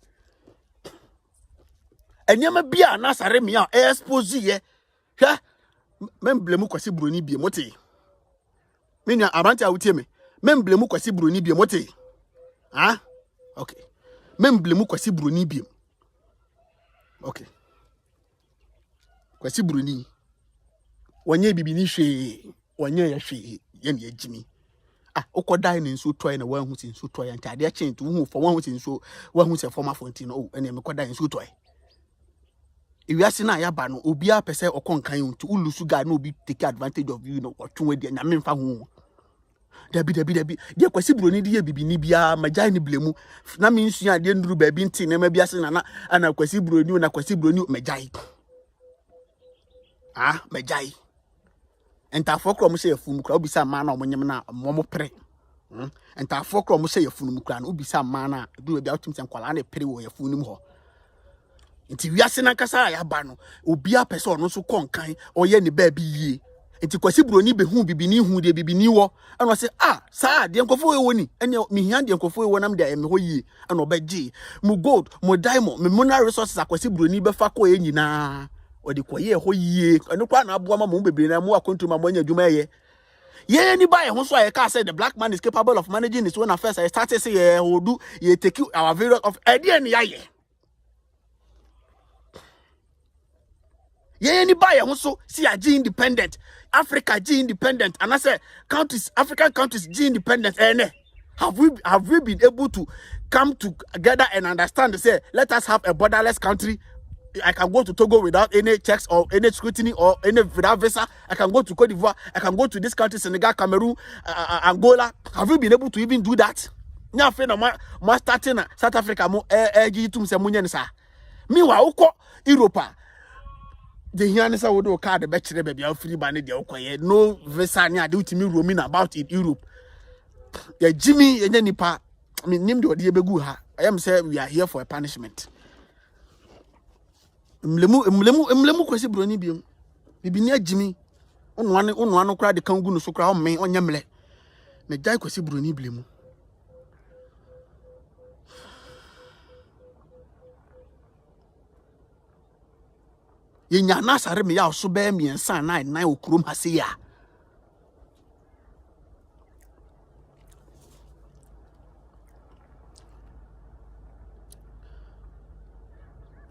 Enyama bia Anas Aremeyaw expose ye. Hwe, memblemu kwasi broni bie mote. Me nua abante awutie me. Memblemu kwasi broni bie mote. Ah? Okay. Memblemu kwasi broni bie. Okay. Kwasi broni wanye bibi ni hwe wanye ya hwe ye ne agimi okodan ne nso toy na wan hu sin so toy ntade a chen to hu fo wan hu sin so wan hu se former fontin o ene me kodan nso toy ewiase na ya ba no obi a pese okonkan untu ulusu ga na obi take advantage of you no otwe de nyame mfa hu dabi de kwasi broni de ye bibi ni bia magya ni blemu na me nsu ya de nduru ba bi ntin na ma bia se na ana kwasi broni na kwasi broni magyai magyai enta fokro mo se yafunu kra obisa ma na omonyem na mo pre enta fokro mo se yafunu kra na obisa ma na du bia otim se nkwala na pere wo yafunu mu ho nti wiase na kasa ya ba no obi a pese ono so konkan oye ne ba bi yie nti kwasi broni be hu bibini hu de bibini wo ana se saa de nkofo ewo ni ene mi hia de nkofo ewo nam de me ho yie ana obegye mu gold mu diamond mu mineral resources akwasi broni be fa ko nyina odi koye ho yie eno kwa na aboa ma mo bebre na mo akontu ma mo anya dwuma ye ni ba ye ho so ye ka say the black man is capable of managing his own affairs. I started say ye odu ye take our various of idea ni ye ni ba ye ho so see agi independent Africa G independent and I say countries African countries G independent have we been able to come together and understand say let us have a borderless country. I can go to Togo without any checks or any scrutiny or any without visa. I can go to Cote d'Ivoire. I can go to this country, Senegal, Cameroon, Angola. Have you been able to even do that? Nya fe na ma starting South Africa mo tum se munye nsa. Meanwhile, uko Europe. The here say we do card be kire be bia free ban de ukoye no visa nya de utimi roaming about in Europe. Ya Jimmy enya nipa. I mean nim de ode begu ha. I am say we are here for a punishment. Mlemu kwesi broni biem bibini agimi onu anu kra de kan gu no so kra o men onye mle me jai kwesi broni blemu ye nya na Aremeyaw so be miensa na okurom hase ya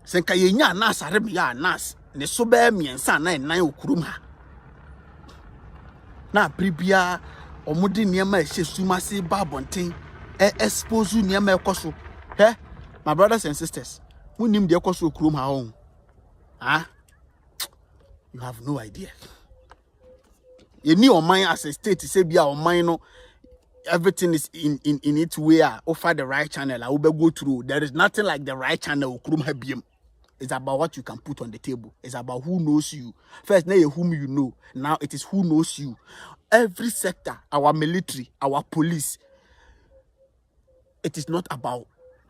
senka ye nya na Aremeyaw nas ne so be miensa na okurum ha na bribia omudi niema ehye sumase ba bonten expose niema ekoso my brothers and sisters munim de ekoso okurum ha You have no idea. You need your mind as a state to say, be our mind, no, everything is in its way. Offer the right channel. I will go through. There is nothing like the right channel. It's about what you can put on the table. It's about who knows you. First, now whom you know. Now it is who knows you. Every sector, our military, our police, it is not about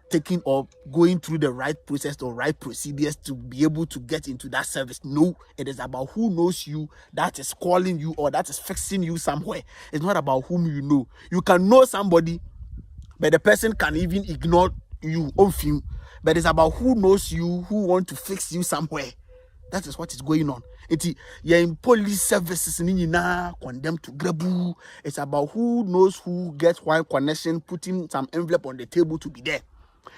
taking or going through the right process or right procedures to be able to get into that service. No, it is about who knows you, that is calling you or that is fixing you somewhere. It's not about whom you know. You can know somebody, but the person can even ignore you, but it's about who knows you, who want to fix you somewhere. That is what is going on. You're in police services, condemned to grabu. It's about who knows who gets one connection, putting some envelope on the table to be there.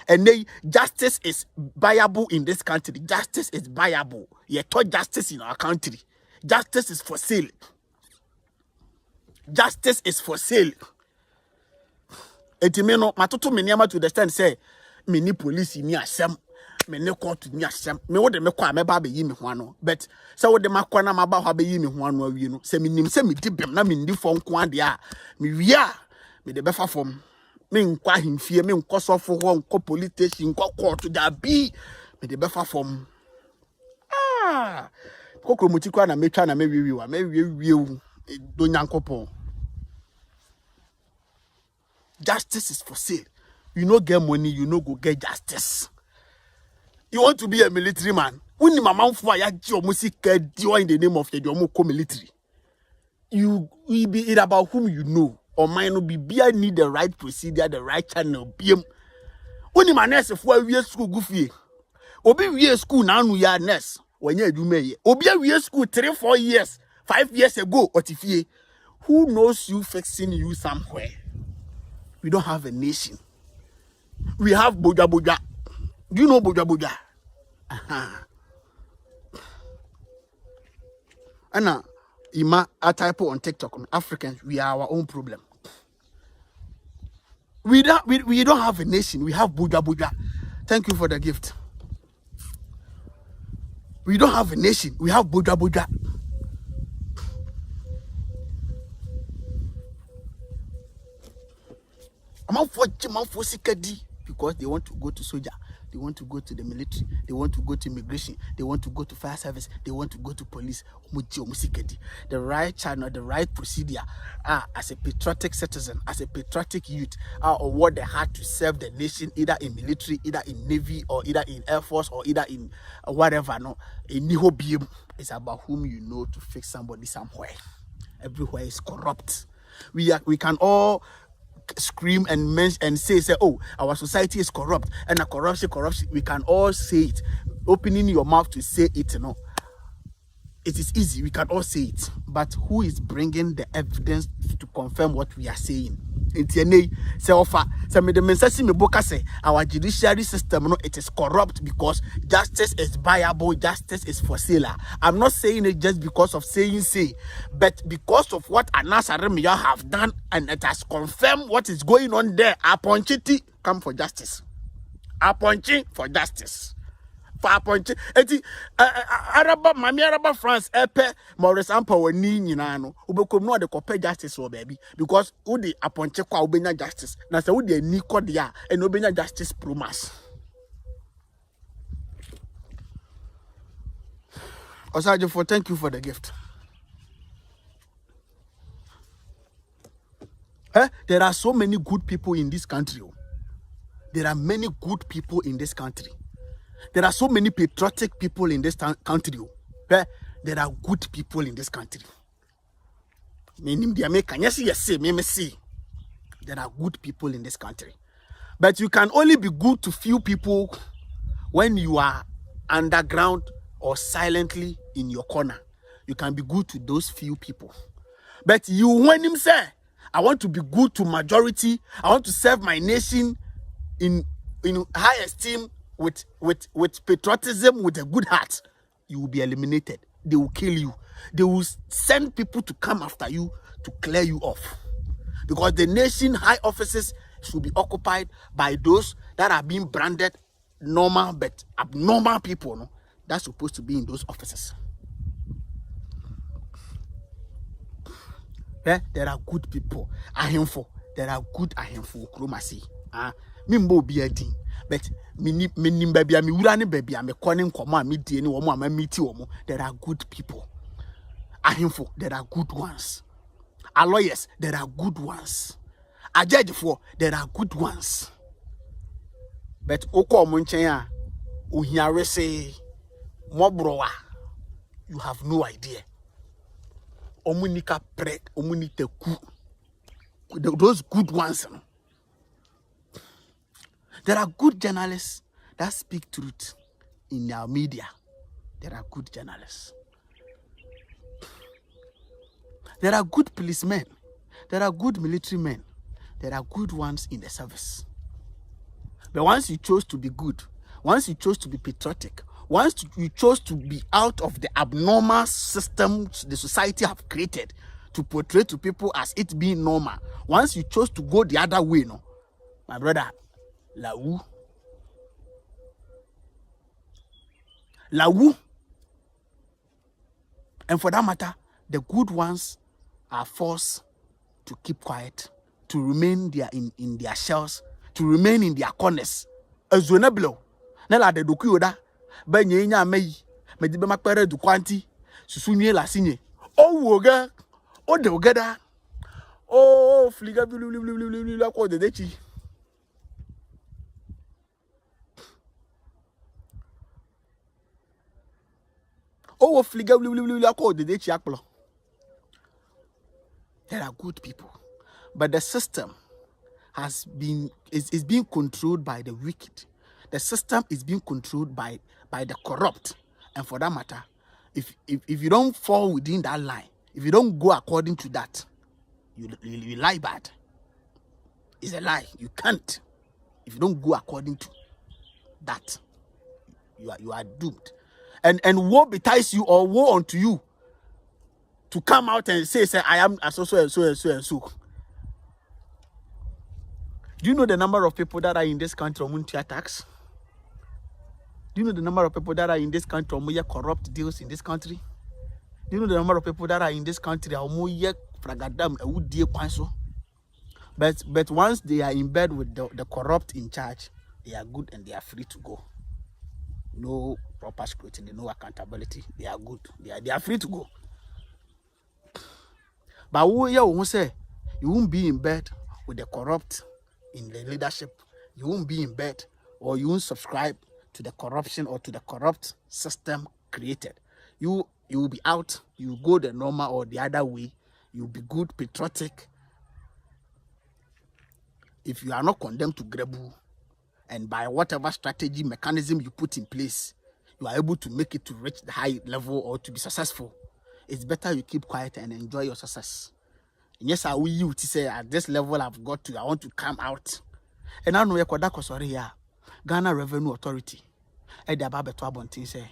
And then justice is viable in this country. Justice is viable. You taught justice in our country. Justice is for sale. Justice is for sale. Etimeno matoto meniama to understand say many police ni asem me ne court ni asem me wo de me kwa me ba be yi me ho ano but say wo de makwa na maba ho be yi me ho ano awie no say menim say me di bem na me ndi fo nko ade a me wia me de be fa fom me nkwa himfie me nkọ sofo ho nkọ police station nkọ court da bi me de be fa fom kokro muti kwa na metwa na me wiwa me wie do nyankopon. Justice is for sale. You no get money, you no go get justice. You want to be a military man? When you mama for ya music in the name of the military. You will be it about whom you know. Or mine will be need the right procedure, the right channel. When you manage for a school goofy. Obi we school now no ya nurse. When you do me. Obi we school 3-4 years, 5 years ago, or who knows you fixing you somewhere? We don't have a nation. We have Boja Boja. Do you know Boja Boja? Anna, Ima, a typo on TikTok on Africans, we are our own problem. We don't have a nation. We have Boja Boja. Thank you for the gift. We don't have a nation. We have Boja Boja. Because they want to go to soldier, they want to go to the military, they want to go to immigration, they want to go to fire service, they want to go to police. The right channel, the right procedure, as a patriotic citizen, as a patriotic youth, or what they had to serve the nation, either in military, either in navy, or either in air force, or either in whatever. No, in Niho it's about whom you know to fix somebody somewhere. Everywhere is corrupt. We can all scream and say, oh, our society is corrupt and a corruption. We can all say it. Opening your mouth to say it, you know, it is easy. We can all say it. But who is bringing the evidence to confirm what we are saying? Our judiciary system, no, it is corrupt because justice is viable, justice is for sale. I'm not saying it just because of saying but because of what Aremeyaw have done, and it has confirmed what is going on there. Aponchiti come for justice. Aponchi for justice. Araba France epe Maurice Ampa ni nyina no ubekom no de kope justice o baby because who the aponche kwa ubenya justice na se who the ni kode a and ubenya justice promise. Osajo, for thank you for the gift. There are so many good people in this country. There are many good people in this country. There are so many patriotic people in this country. There are good people in this country. There are good people in this country. But you can only be good to few people when you are underground or silently in your corner. You can be good to those few people. But you, when him say, I want to be good to majority, I want to serve my nation in high esteem, with patriotism, with a good heart, you will be eliminated. They will kill you. They will send people to come after you to clear you off. Because the nation high offices should be occupied by those that are being branded normal but abnormal people. No? That's supposed to be in those offices. There are good people. Ahemfo. There are good ahemfo. Kromasi. Mimbo biadin. But minim baby, mi urani baby, I'm a calling koma, me any woman, my meaty woman. There are good people. Ahemfo. There are good ones. Our lawyers. There are good ones. A judge for. There are good ones. But oko munchenya. Uhiare say. Mobrowa. You have no idea. Omunika pre, omunite ku. Those good ones. There are good journalists that speak truth in our media. There are good journalists. There are good policemen. There are good military men. There are good ones in the service. But once you chose to be good, once you chose to be patriotic, once you chose to be out of the abnormal system the society have created to portray to people as it being normal, once you chose to go the other way, no, my brother, Lawu. And for that matter, the good ones are forced to keep quiet, to remain there in their shells, to remain in their corners. As we know, Nella de Dukuda. Benye nya meyi medi be makpere du kwanti susunye la sinye o woga o de ogada o fliga la ko de dechi o fliga la ko de dechi akplo. There are good people, but the system is being controlled by the wicked. The system is being controlled by the corrupt. And for that matter, if you don't fall within that line, if you don't go according to that, you lie bad. It's a lie. You can't. If you don't go according to that, you are doomed. And woe betides you, or woe unto you to come out and say I am so and so and so and so. Do you know the number of people that are in this country on tax? Do you know the number of people that are in this country on corrupt deals in this country? Do you know the number of people that are in this country on but once they are in bed with the corrupt in charge, they are good and they are free to go. No proper scrutiny, no accountability. They are good. They are free to go. But who you say you won't be in bed with the corrupt in the leadership. You won't be in bed, or you won't subscribe to the corruption or to the corrupt system created. You will be out. You go the normal or the other way. You'll be good, patriotic. If you are not condemned to Grebu, and by whatever strategy mechanism you put in place, you are able to make it to reach the high level or to be successful, it's better you keep quiet and enjoy your success. And yes, I will you to say at this level I've got to, I want to come out. And I know you're sorry here. Ghana Revenue Authority. Edi ababe to abontin say,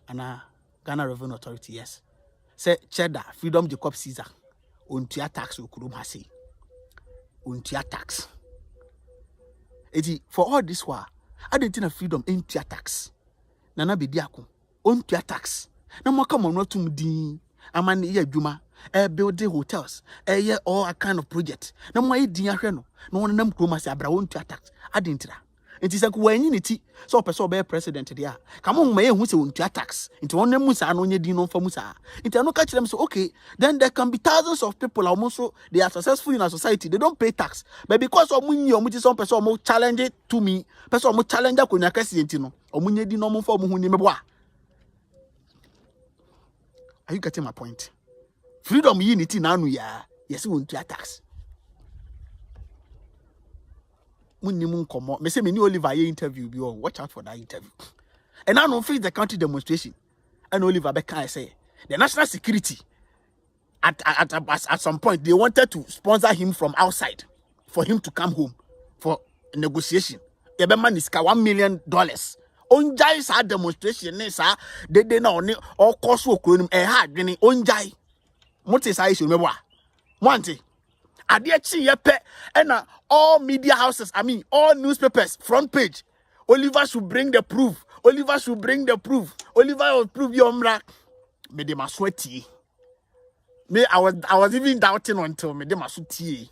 ana Ghana Revenue Authority, yes. Say cheddar, Freedom Jacob Caesar. Untia tax ukurum hasi. Untia tax. Eti for all this while, I didn't think freedom untia tax. Nana bidiako. Untia tax. Na mwaka mwanwatum din. Amani iya juma. Building hotels. All a kind of project. Na mwa din ahwe no wana nam kroma se abra untia tax. I didn't know. It is like when you need so person be president there. Come on, may who say untia tax. Into one musa and onye din on for musa. Into no catch them so okay. Then there can be thousands of people almost they are successful in a society. They don't pay tax. But because of money or some person more challenge it to me, person more challenge kunya president no. Or munye din no for mu meboa. Are you getting my point? Freedom unity now ya. Yes, untia tax. Me say me new Oliver interview be on. Watch out for that interview. And now no face the country demonstration. And Oliver Becca say the national security at some point they wanted to sponsor him from outside for him to come home for negotiation. The man is $1 million. Onjai sa demonstration sa they na oni all cost work hard gini onjai. Mote sa issue mebwa. Wanti and all media houses, all newspapers, front page. Oliver should bring the proof. Oliver should bring the proof. Oliver will prove your mra. Me de ma sweaty. Me, I was even doubting until me dem asutie.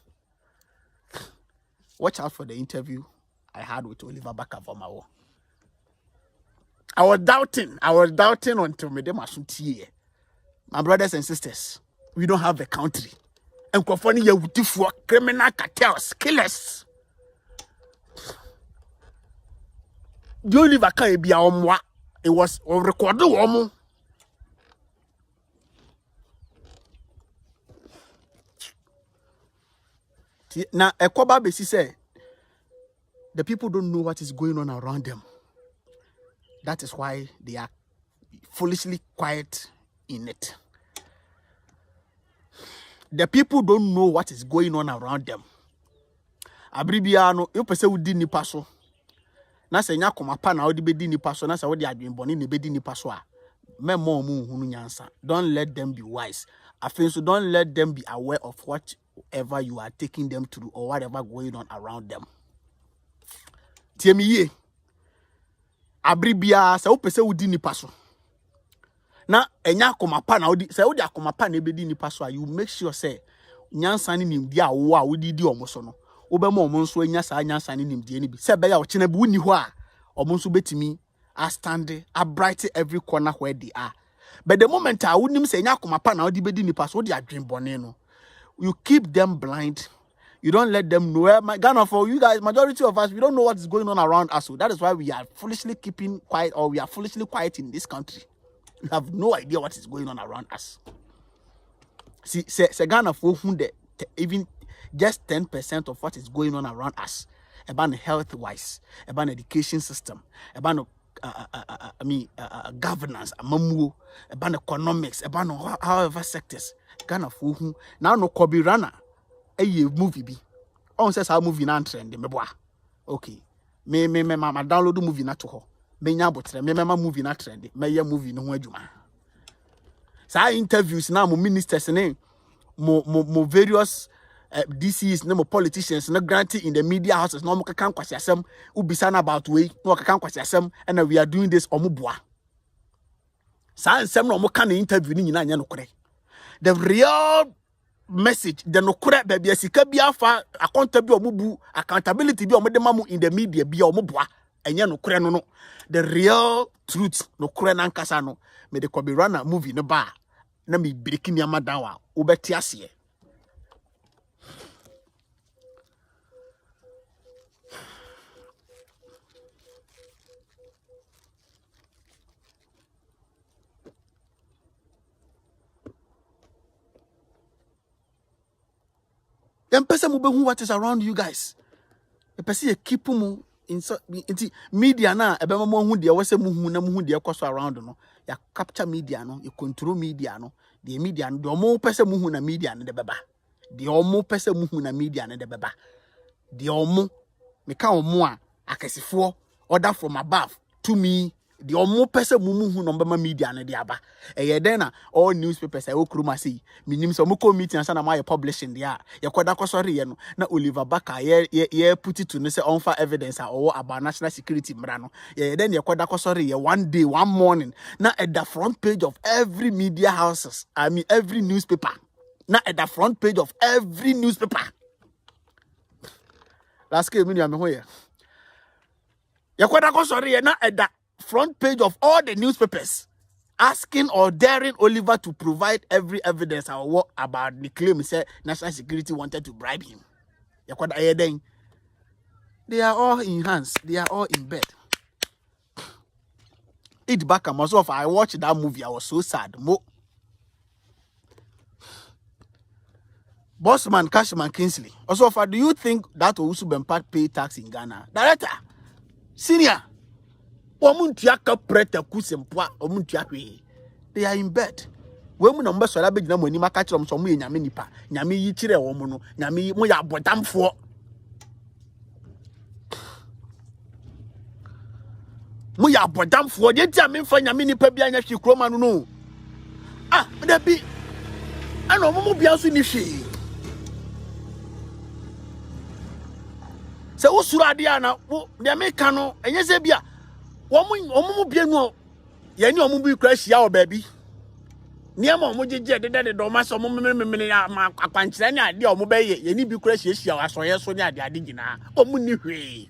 Watch out for the interview I had with Oliver Baka-Vamawo. I was doubting until me dem asutie. My brothers and sisters, we don't have a country. And Kofoni ye for criminal cartels, killers. The Oliver can be a it was recorded woman. Now, Ekoba Besi said, the people don't know what is going on around them. That is why they are foolishly quiet in it. The people don't know what is going on around them. Abribiano, you pese udi ni paso. Na se nya komapa na odi bedi ni paso na se wodi adwenboni ne bedi ni paso a. Memo mu hunu nyansa. Don't let them be wise. So don't let them be aware of whatever you are taking them through or whatever going on around them. Tiemiye. Abribia se upese udi ni paso. Na enya komapa na odi se odi akomapa na bedi ni paso a, you make sure say nyansa ni nimdi a wo a wodi di omoso no. Obema omo nso enya sa nyansa ni nimdi ni bi. Se be ya ochene bi woni ho a omo nso betimi a stand a bright every corner where they are. But the moment I wouldn't say nyakomapa na odi bedi ni paso odi adwenbone no. You keep them blind. You don't let them know. My Ghana, for you guys, majority of us, we don't know what is going on around us. So that is why we are foolishly keeping quiet, or we are foolishly quiet in this country. We have no idea what is going on around us. See, say Ghana for whom even just 10% of what is going on around us, about health-wise, about education system, about governance, about economics, about however sectors. Ghana for whom now no Kobe Rana. A movie be. On says how movie nan trend me boa. Okay. Me mama download the movie na to her. Me nya botre me mama movie na trend. Me ye movie no ho adwuma. Sa interviews na mo ministers ne mo various DCs ne mo politicians na granted in the media houses na mo kan kwasi asem ubisa na about way no kan kwasi asem and we are doing this omo boa. Sa nsem no mo kan interview ni nyina nya no kore. The real message the no kura baby asika bia fa accountability bi omede mamu in the media bia omoboa enye no kura no the real truth no kura na nkasa no me de Kobe Runner movie no ba na me break ni amadan wa obeti ase Then person will be who what is around you guys. The person keep mu in media na ebe mo hu de wose mu hu na mu hu de ekoso around no. Ya capture media no, you control media no. The media no de omo person mu hu na media no de beba. The omo person mu hu na media no de beba. The omo me ka omo a akesifo order from above to me. The omo person mu hu no bema media no de aba. Eye den na all newspapers I okruma say minim so mo ko meeting ansa na my publishing there ye koda kosori ye no na Oliver Baka ye put it to no say on for evidence or about national security mra no ye den ye koda kosori ye one day one morning na at the front page of every media houses every newspaper na at the front page of every newspaper last came me ho ye koda kosori ye na at the front page of all the newspapers asking or daring Oliver to provide every evidence or what about the claim say national security wanted to bribe him. They are all in hands. They are all in bed. It back myself. I watched that movie. I was so sad. Bossman Cashman Kingsley. Also, do you think that Owusu Bempa pay tax in Ghana? Director, senior. They are in bed. Women number so that big number ni catch them some nyame nipa. Nyame yi chire wo no. Nyame mo ya bodamfo. Mo ya bodamfo. Dey ti ame fa nyame nipa bia nya hwe kroma no no. Ah, da bi. Ana mo bia so ni hwe. Se usuru ade ana wo de me ka no enye se bia omu bienu ye ni omu bi kra hia o baabi Niama omujije de do ma so mo me akwankyere ne ade omo be ye ni bi kura hiehyia wasoye so ne ade gina omu ni hwe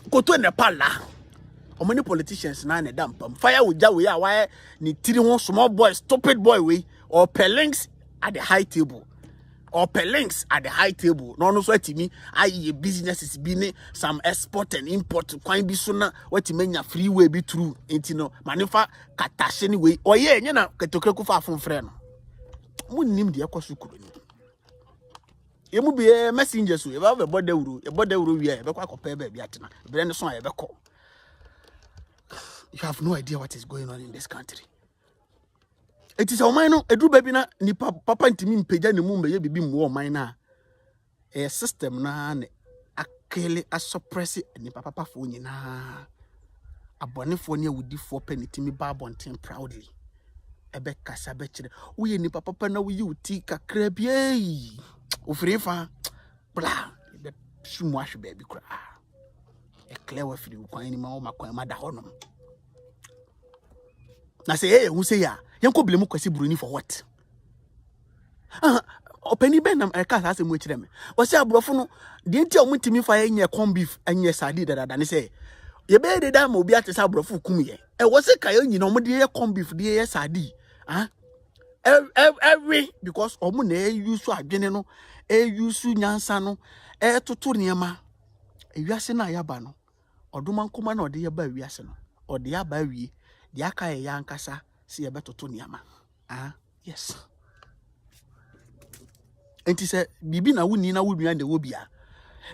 koto ne pala omo ni politicians na ne dampam fire wuja we a wa ni tiri ho small boy stupid boy we or pelinks at the high table or pelinks at the high table no so atimi aye businesses bi ne some export and import kwan bi so na watimenya freeway bi through enti no manifa katashe ni we oye enye na ketokreku fa afomfre no munnim de ekoso kuro ni emu bi messenger so e ba be bodawuro wi e be kwa kopa ba bi atena be ne so aye be ko. You have no idea what is going on in this country. It is a mine edu baby na ni papa ntimi mpeja ne mu mbe bibi mu o mine na a system na ne akele asuppress ni papa fo nyina abonefo ne awudifo penitimi ba bonten proudly ebe kasa be kire wo ye ni papa na wo yi uti kakra bi ei ofrifa bla be sumu ahwe baby kura e clear wa firi kwan ni ma o makwan ma da honom na say who say ya yanko blame kwasi buruni for what openi ben nam eka sa asemu akire me o say abrofo no de ntia omutimi fa enye corn beef enye sadi dada ne say ye be de da ma obi atesa abrofo kum ye e wo say kayo nyina omo de ye corn beef de ye sadi every because omo na use adwene no use nyansa no toto niema ewiase na yaba no odoma nkoma na ode ye ba ewiase no ode ya ba wie de aka ye yankasa se ye betoto niama yes enti se bibi na wuni na wunua de wo bia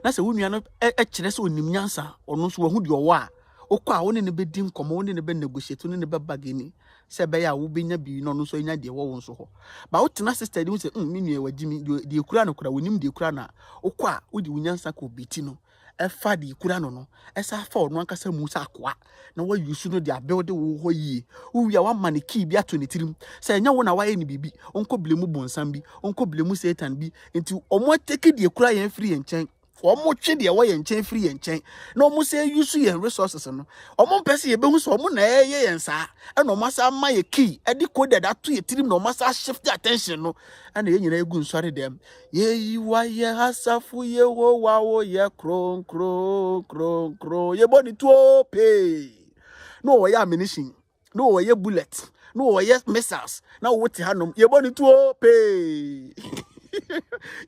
na se wunua no kire se onim nyansa ono so wahu de owo a okwa wo ne be di nkomo wo ne be negotiate wo ne be bageni se be ya wo benya bi no so nya de wo nso ho ba wo tena sister de wo se me nua wagimi de ekura no kura wonim de ekura na okwa wo di wunyansa ko biti no efa de ekura no esa fa ono ankasa mu sa akwa na wa yusu no de abelde wo ho yi wo wi a wa maniki bi ato ne tirim se nya wo na wa ye ni bibi onko blemu bonsam bi onko blemu satan bi enti omo teki de ekura yen free yen chen omo twe de wo yen chen free yen chen na omo se yusu yen resources no omo pese ye behu so omo na ye yen sa e no masa ma ye key e di code that to ye tirim no masa shift attention no ana ye nyina egu nsore dem ye yiwa ye hasafu ye wo wa wo ye kron ye boni to pay no wo ye ammunition no wo ye bullet no wo ye missiles na wo ti hanom ye boni to pay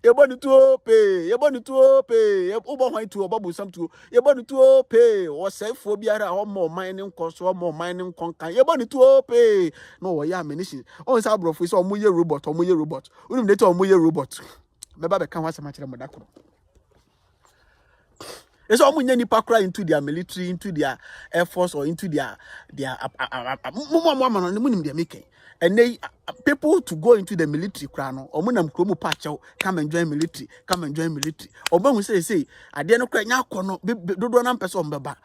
ye boni to pay obo hwan to obo busam to ye boni to pay wo sefo biara o mo mining cost o mo mining konkan ye boni to pay no wo ye ammunition on sa brofo so mo ye robot unim dey to mo ye robot me ba be kan wasa ma kire mo dakoro it's all many people cry into their military, into their air force, or into their making. And they people to go into the military crown or munam kromu pacho come and join military. Or when we say I dare not cry now kono do nam person baba.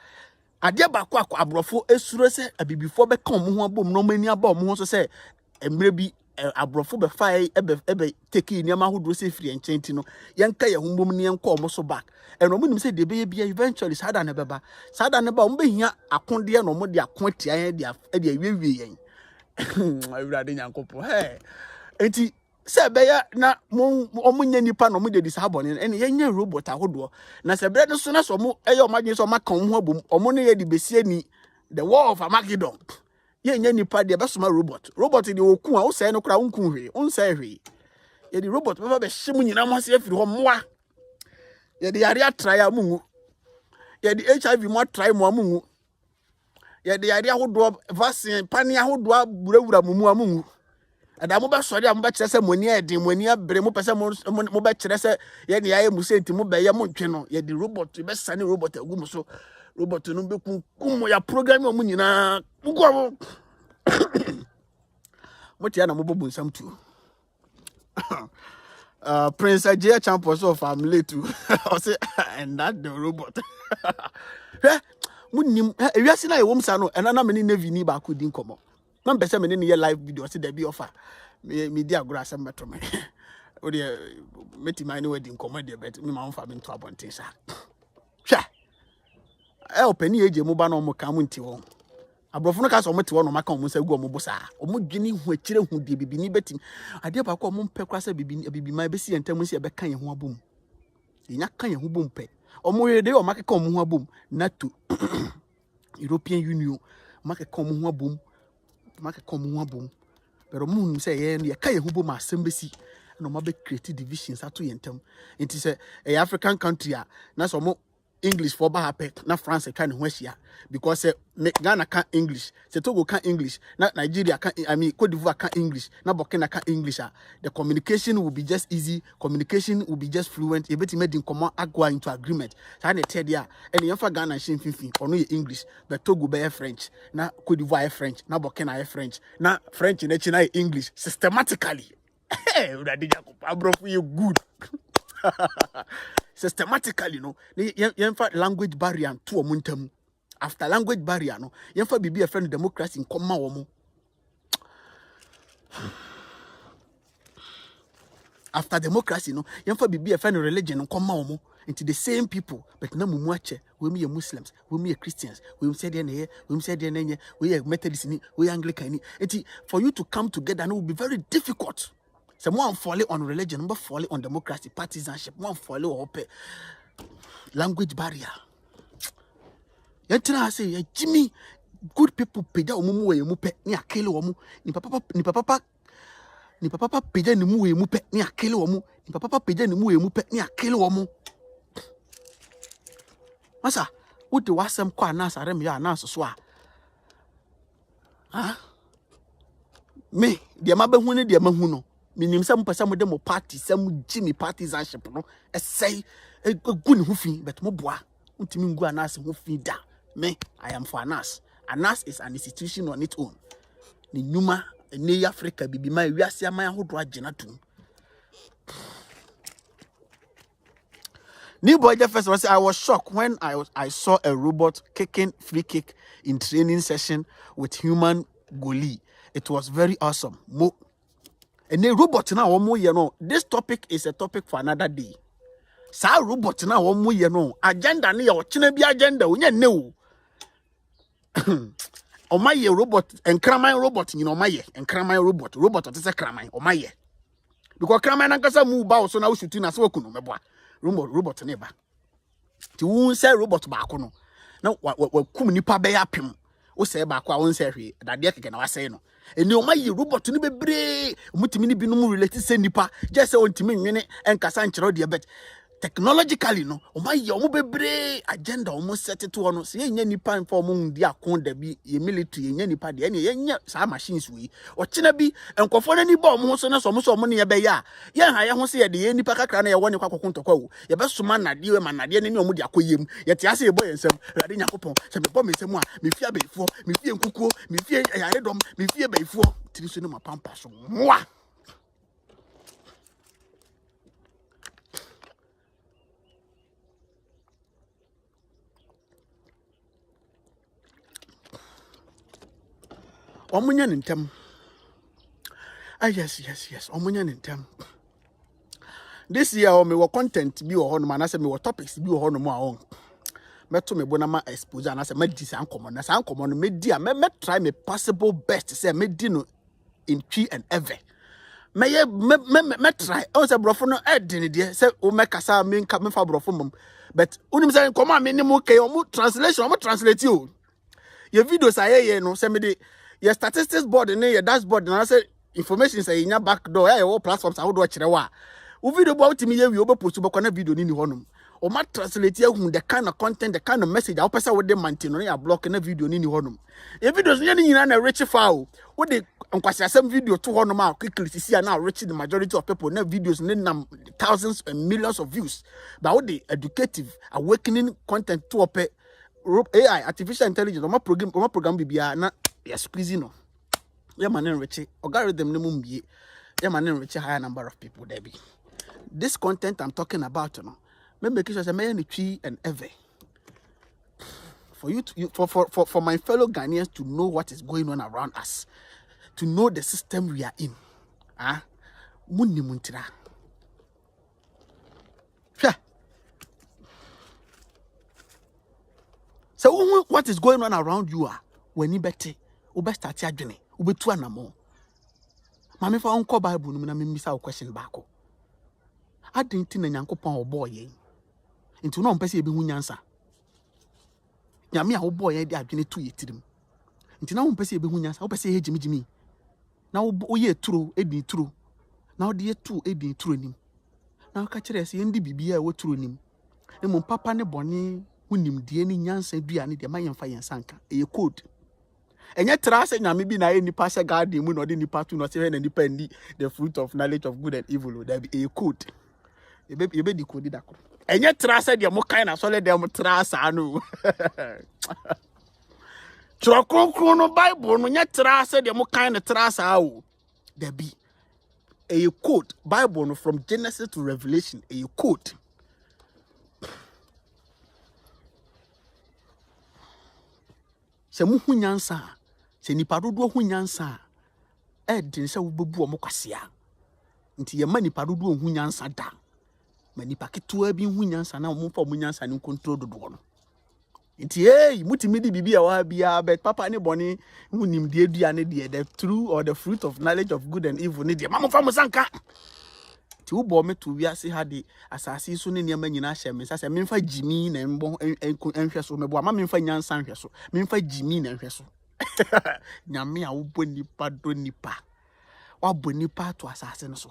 I dare ba kwa abrofo esure se abi before be come ho abom no mani abom ho so say maybe abrofo be fire ebe take niam ahodo se free enchenti no yenka ye humbom ne yenko omo so back and omunim say de be bia eventually sada ne ba omo be hia akonde no omo de akontia yen de awie yen awurade nyankopo he enti se be ya na omo nya nipa no omo de disabone ene yenye robot ahodo na se bre no so na so omo eye omadwen so makan ho abom omo ne ye de besie ni the war of Armageddon ye nya nipa de be soma robot de oku a wo se no kra unku hwe unse hwe ye di robot be be hye nyina mo se afiri ho moa ye di yare atrai amungu ye di HIV mo atrai mo amungu ye di yare ahodo vaccine pani ahodo aburawura mumu amungu ada mo be sori a mo be kire se moni eden moni abre mo pese mo be kire se ye ni aye musenti mo be ye mo ntwe no ye di robot be sane robot agum so robot no be kunkum ya program mo nyina ugo motia na mo bobu nsam tu Prince Ajay Champions of family too. I say and that the robot. Munim ewiase na ewom sa no ena na me ni navy ni ba ko din komo. Na mpese me ni ye live video say there be offer. Me di agora asem beto me. O de meti my ni we din komo de bet me ma mfa me nto abonten sa. Hwa. E opani eje mo ba no mo ka mo nti wo. Abrofo no ka so mo te wo no maka mo nsa gu mo bosa omo dwene hu akire hu de bibini betim ade ba ko mo mpɛ kwasa bibini ma be si entam si e be kan ye ho abom enya kan ye ho bom pɛ omo ye de o maka kan mo ho abom NATO European Union maka kan mo ho abom pero mo hu se ye kan ye ho bom asem be si no ma be create divisions ato ye entam enti se e African country a na so mo English for Bahapek, na France can Westia because Ghana can English, Togo can English, not Nigeria can Cote d'Ivoire can English, na Burkina can English. The communication will be just easy, communication will be just fluent. You better made in common go into agreement. So I tell you, and you Ghana shin or no English, but Togo be French, na Cote d'Ivoire French, na Burkina French, na French in English systematically. Hey, bro, you good. Systematically, no, yenfa language barrier to omuntam. After language barrier, no, yenfa bibi a friend democracy in common womo. After democracy, no, yenfa bibi a friend religion in common womo. Into the same people, but na mumuache, we me Muslims, we me Christians, we say we are Methodists, we are Anglican. For you to come together, no, will be very difficult. Someone falling on religion, but falling on democracy, partisanship, one falling on language barrier. Yentina say, Jimmy, good people peda omumu we mupe ni akele omu. Ni papa peda ni mu we mupe ni akele omu. Ni papa peda ni mu we mupe ni akele omu. Masa, what the wasam kwa nasa Aremeyaw nasa swa. Ah? Me, dia mabehu ne dia mahu no. Minim some person with them party, some Jimmy partisanship, no. I say a good hoofing, but moboa. Untimin go anas hoofing da. Me, I am for Anas. Anas is an institution on its own. Ni Numa, ne Africa, bibi my Yasia, my hodra genatu. New boy first I was shocked when I saw a robot kicking free kick in training session with human goalie. It was very awesome. And the robot now one more you know. This topic is a topic for another day. Sa robot now one more you know. Agenda ni your chinebi agenda unya new. O my robot and cramine robot you know my and cramine robot what is a cramine o my because cramine ankasa move ba so na shooting as work no meboa robot neba ti won say robot ba ko no na wa kum nipa be yapem wo say ba ko a won say hwe dade keke na wa say no eni o mayi robot ni bebre mutimi ni binom relate say nipa just say ontimi nwene enkasa nkyero de bet technologically no o mayi o mo bebre agenda o mo set to no say nya nipa info mo ndi akon da bi ye military nya nipa de enya nya sa machines wi o kina bi enkofo na ni ba o mo so na so mo ne ye be ya ye ha ye ho say ye de ye nipa kakra na ye woni kwakokontokwa wo ye be soma nade we manade ne o mo de akoyem ye te ase ye boy ensem rade nyakopon se me bo me ensem a me fia beifo me fie nkukuo me fie yare dom me fie beifo tiri so ne mapampa so moa omunya ntem yes omunya ntem this year me wo content bi wo ho no ma na se me wo topics bi wo ho no ma on meto me bona ma expose na se madi san komo na san komo no medi a me try me possible best say medi no in tree and ever me try on se brofo no edin de se o me kasa me nka me fa brofo mom but unim se komo me ni mo ke o mo translation o mo translate you your videos aye no se me de your statistics board and your dashboard and I say information say in your back door your platforms I would watch the wa video about me we obe post to na video ni honum o ma translate hu the kind of content the kind of message I person with them maintain on your block na video ni honum e videos ni nyina na rich file wo de nkwasi asem video to honum a quickly see now reach the majority of people na videos ni nam thousands and millions of views but what the educative awakening content to op AI artificial intelligence o ma program bibia na yes squeezing no yeah man enrich algorithm ne mumbie yeah man enrich higher number of people there be this content I'm talking about no me make sure say me any tree and ever for you to for my fellow Ghanaians to know what is going on around us, to know the system we are in munni muntira so what is going on around you wani bete ube start adwene ube tu anamo mame fa onko Bible no na memisa question baako adenti na Nyankopɔn obo ye nti no mpese ebe hu nyansa nyame a obo ye de adwene tu yetirim nti na mpese ebe hu nyansa opese he jimijimi na oye turo edi turo na odi etu edi turo nim na ka kire se ndi bibia wo turo nim emu papa ne boni hunim die ni nyansa dua ne de mayemfa yensanka eye code enye trase nyame bi na ye nipa se garden mu no de nipa tu no se na nipa ndi the fruit of knowledge of good and evil that be eye code ebe di code dakoro enye trase de mo kan na so le de mo trase anu Trokronkron no Bible no nye trase de mo kan na trase awo there be a quote Bible no from Genesis to Revelation a quote se mu hu nyansa se nipa dodo hu nyansa din se wo bebu o mo kwasea nti ye ma nipa dodo hu nyansa da ma nipa ketua bi hu nyansa na mo fa mo nyansa ne control dodo no nti mutimi di bibia wa bia bet papa ne boni hu nim de dua ne de the true or the fruit of knowledge of good and evil ne de ma mo fa mo sanka ti wo bo me to wi ase ha de asase so ne niam nyina hye me sase me mfa jimi na mbo enhwe so me bo ma me mfa nyansa nhwe so me mfa jimi na nhwe so nyame a wo bo nipa do nipa wa bo nipa to asase no so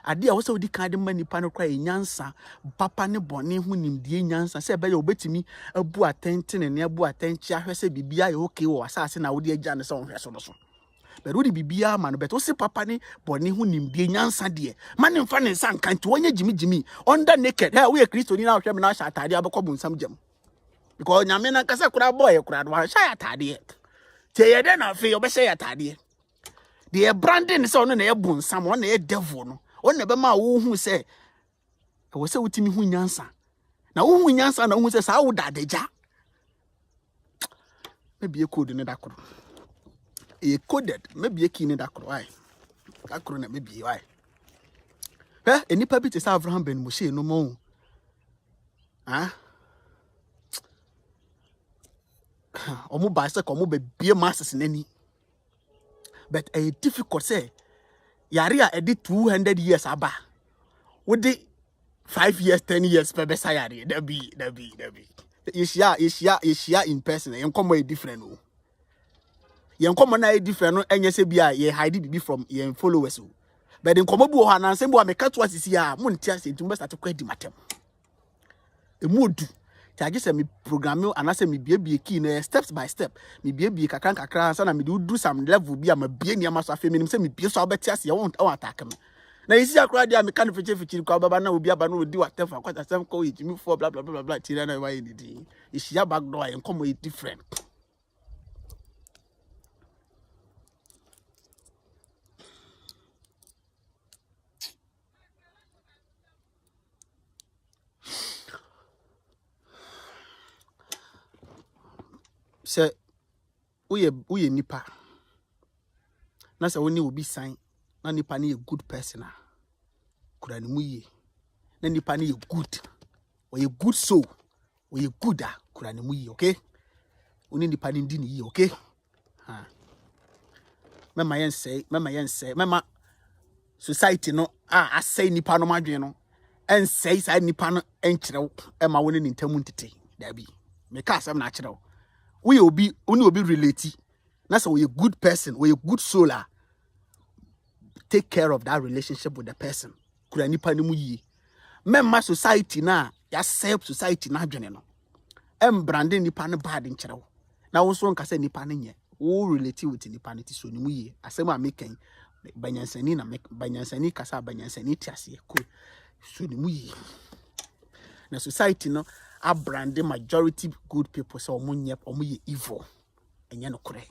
ade a wo se odi kan de ma nipa no kwa nyansa papa ne bone hu nimdie nyansa se be ya obetimi abu atenten ne abu atenchi ahwe se bibia ye okay wo asase na wo de agya ne se nhwe so no so but wo de bibia ma no bet wo se papa ne bone hu nimdie nyansa de ma ne mfa ne nsa nkan ti wonye jimi under naked ha wo ye kristo ni na hwe me na sha atade abekọ bunsam jam because nyame na kasa kura boy kura do sha atade te ye de na fe yo be sha atade de branding se ono na ye bunsam ono na ye devil no on be ma wo hu se wo se wutimi hu nyansa na wo hu nyansa na wo hu se sa wo dadeja maybe e code ne dakoro e coded maybe e kini dakoro ai dakoro na maybe why enipa bi te sa Abraham ben Moshe no mo omo ba se ko mo be bie masters nani but a difficult say yare a edi 200 years aba wodi 5 years 10 years pe be sa yare da bi Asia in person yen komo e different o yen komo na e different no enye se bia ye hide bibi from yen followers o but den komo bi o ha na nsem bo ameka to asisi a mo ntia se ntum be start kwa di matem e modu tagi se mi programme anase mi biebie key no steps by step mi biebie kakran sa na mi do some level bi am bie ni amaso afi mi se mi bie so obeti ase won attack me na isi akra dia me kan fichi kwa baba na obi aba na odi whatever kwata sem ko yi mi for blah blah blah blah tira na why did isi ya back door en come different se uye nipa na se woni obi sign na nipa na ye good person kura ni muye na nipa na ye good o ye good soul o ye good kura ni muye okay oni nipa ni ndi ni ye okay mema yense mema society no asai nipa no madwen no ensei sai nipa no enkyerɛw ema woni ni ntamu ntete da bi me ka asɛm na kyerɛw we obi relate na so we a good person we a good soul take care of that relationship with the person kura nipa ni mu yie memma society na ya self society na adwene no branding nipa no bad nkyerɛw na wo so nka sɛ nipa no nye wo relate with nipa no ti so ni mu yie asɛm a mekan banyansani kasa banyansani tiase ko so ni mu yie na society no a branding majority good people so omunye evil enye no kore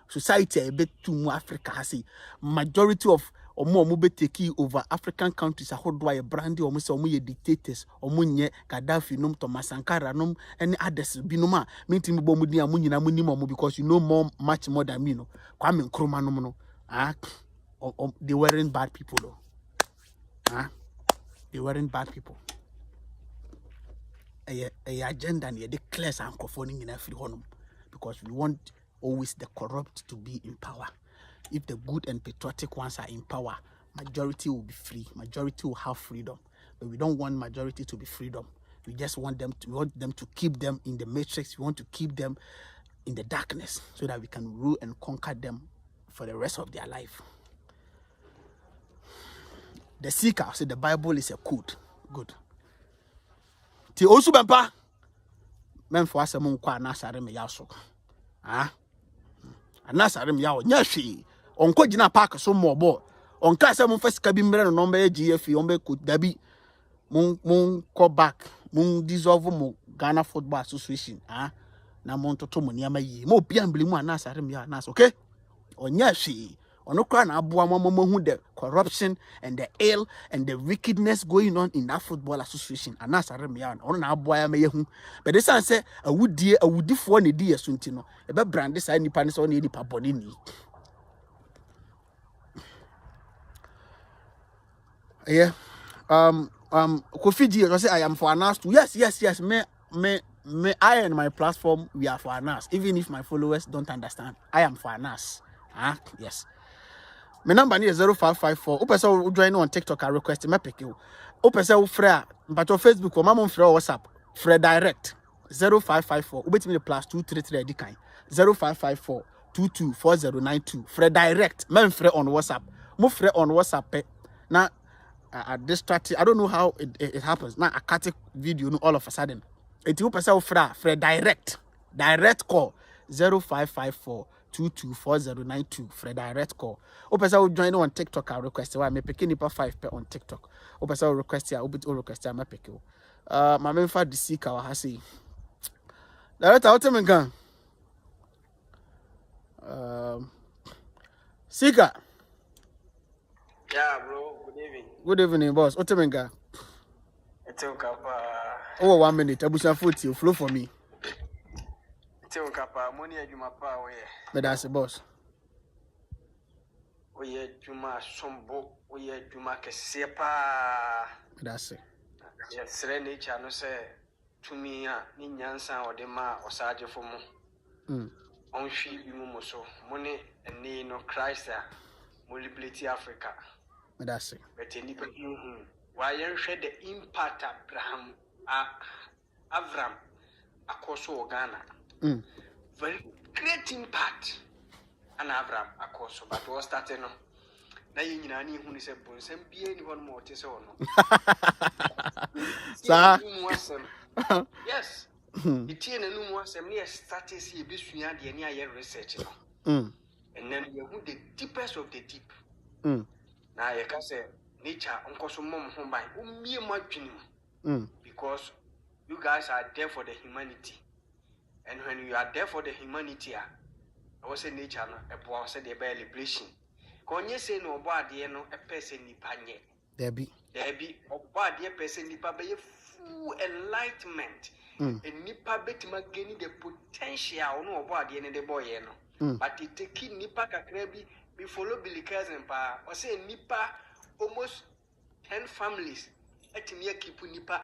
society e betu mu Africa hasi majority of omo be take over African countries ahodo aye branding omo se omo ye dictators omunye Gaddafi num Thomas Sankara num any others binom a menti me bomu din amunyina munim omo because you know much more than me no Kwame Nkrumah num no they weren't bad people they weren't bad people a agenda and the clear and crofoni in every honum because we want always the corrupt to be in power. If the good and patriotic ones are in power, majority will be free. Majority will have freedom. But we don't want majority to be freedom. We just want them to keep them in the matrix. We want to keep them in the darkness so that we can rule and conquer them for the rest of their life. The seeker said the Bible is a code. Good. Ti Owusu Bempa. Men for us among Aremeyaw so. Ah. Aremeyaw nyashi. Onko jina park so more bo. Onka se mon first kabi mre no number GF ombe ko dabi. Mon call back. Mon dissolve mo Ghana Football Association. Ah. Na mon toto mo niama yi. Mo biambli mu Aremeyaw anas, okay? Onyashi. Onokra na aboa mo hu the corruption and the ill and the wickedness going on in that football association. Anas Aremeyaw ono na aboa ya me hu. But this one say awudifo na di yeso nti no. E be brand say nipa ne say ono nipa boni ni. Yeah. Kofi G say I am for Anas too. Yes. Me I and my platform we are for Anas. Even if my followers don't understand. I am for Anas. Yes. My number is 0554. Open say join on TikTok I request me pick you. Open say frère but on Facebook or mama frère WhatsApp. Frère direct 0554. Obet me plus 233 edi kan. 0554 224092. Frère direct. Men frère on WhatsApp. Mo frère on WhatsApp. Now I distracted. I don't know how it happens. Now I cut a video all of a sudden. It you person frère direct call 0554 224092 frère direct call. Opesa will join on TikTok I request why me pick nipa 5 per on TikTok. Opesa will request ya obit request ya me pick you. My main for the seeker wa say. Director Otemenga. Seeker. Yeah, bro. Good evening. Good evening, boss. Otemenga. It's okay, Oh, 1 minute. Abusa foot flow for me. it's okay, money adwuma pa we. But that's the boss. We adwuma sombo, we adwuma kese pa. That's it. Yes, sere nature no say to me ni nyansa ode ma osaje fo mo. Onhwi bi mu so. Money eni no Christ multiplicity Africa. That's it. But any why you share the impact Avram akoso Ghana. Very great impact and Avram akoso, but was starting no. Na yina ni hu ni se bonsem bie ni hon mo te se ono. Yes. Itie na nu mo asem na start see ebesua de ni aye research no. And then you who the deepest of the deep. Now you can say nature unkoso mom home by because you guys are there for the humanity. And when you are there for the humanity, I was say nature no a boy said the liberation. Konye say no body no a person nipanye. There be or body a person nipa by full enlightenment. And nipa betima gaining the potential no body and the boy no. But it take nipa kakrebi we follow Billy Cousin pa or say nipa almost 10 families. Etimiya keep nipa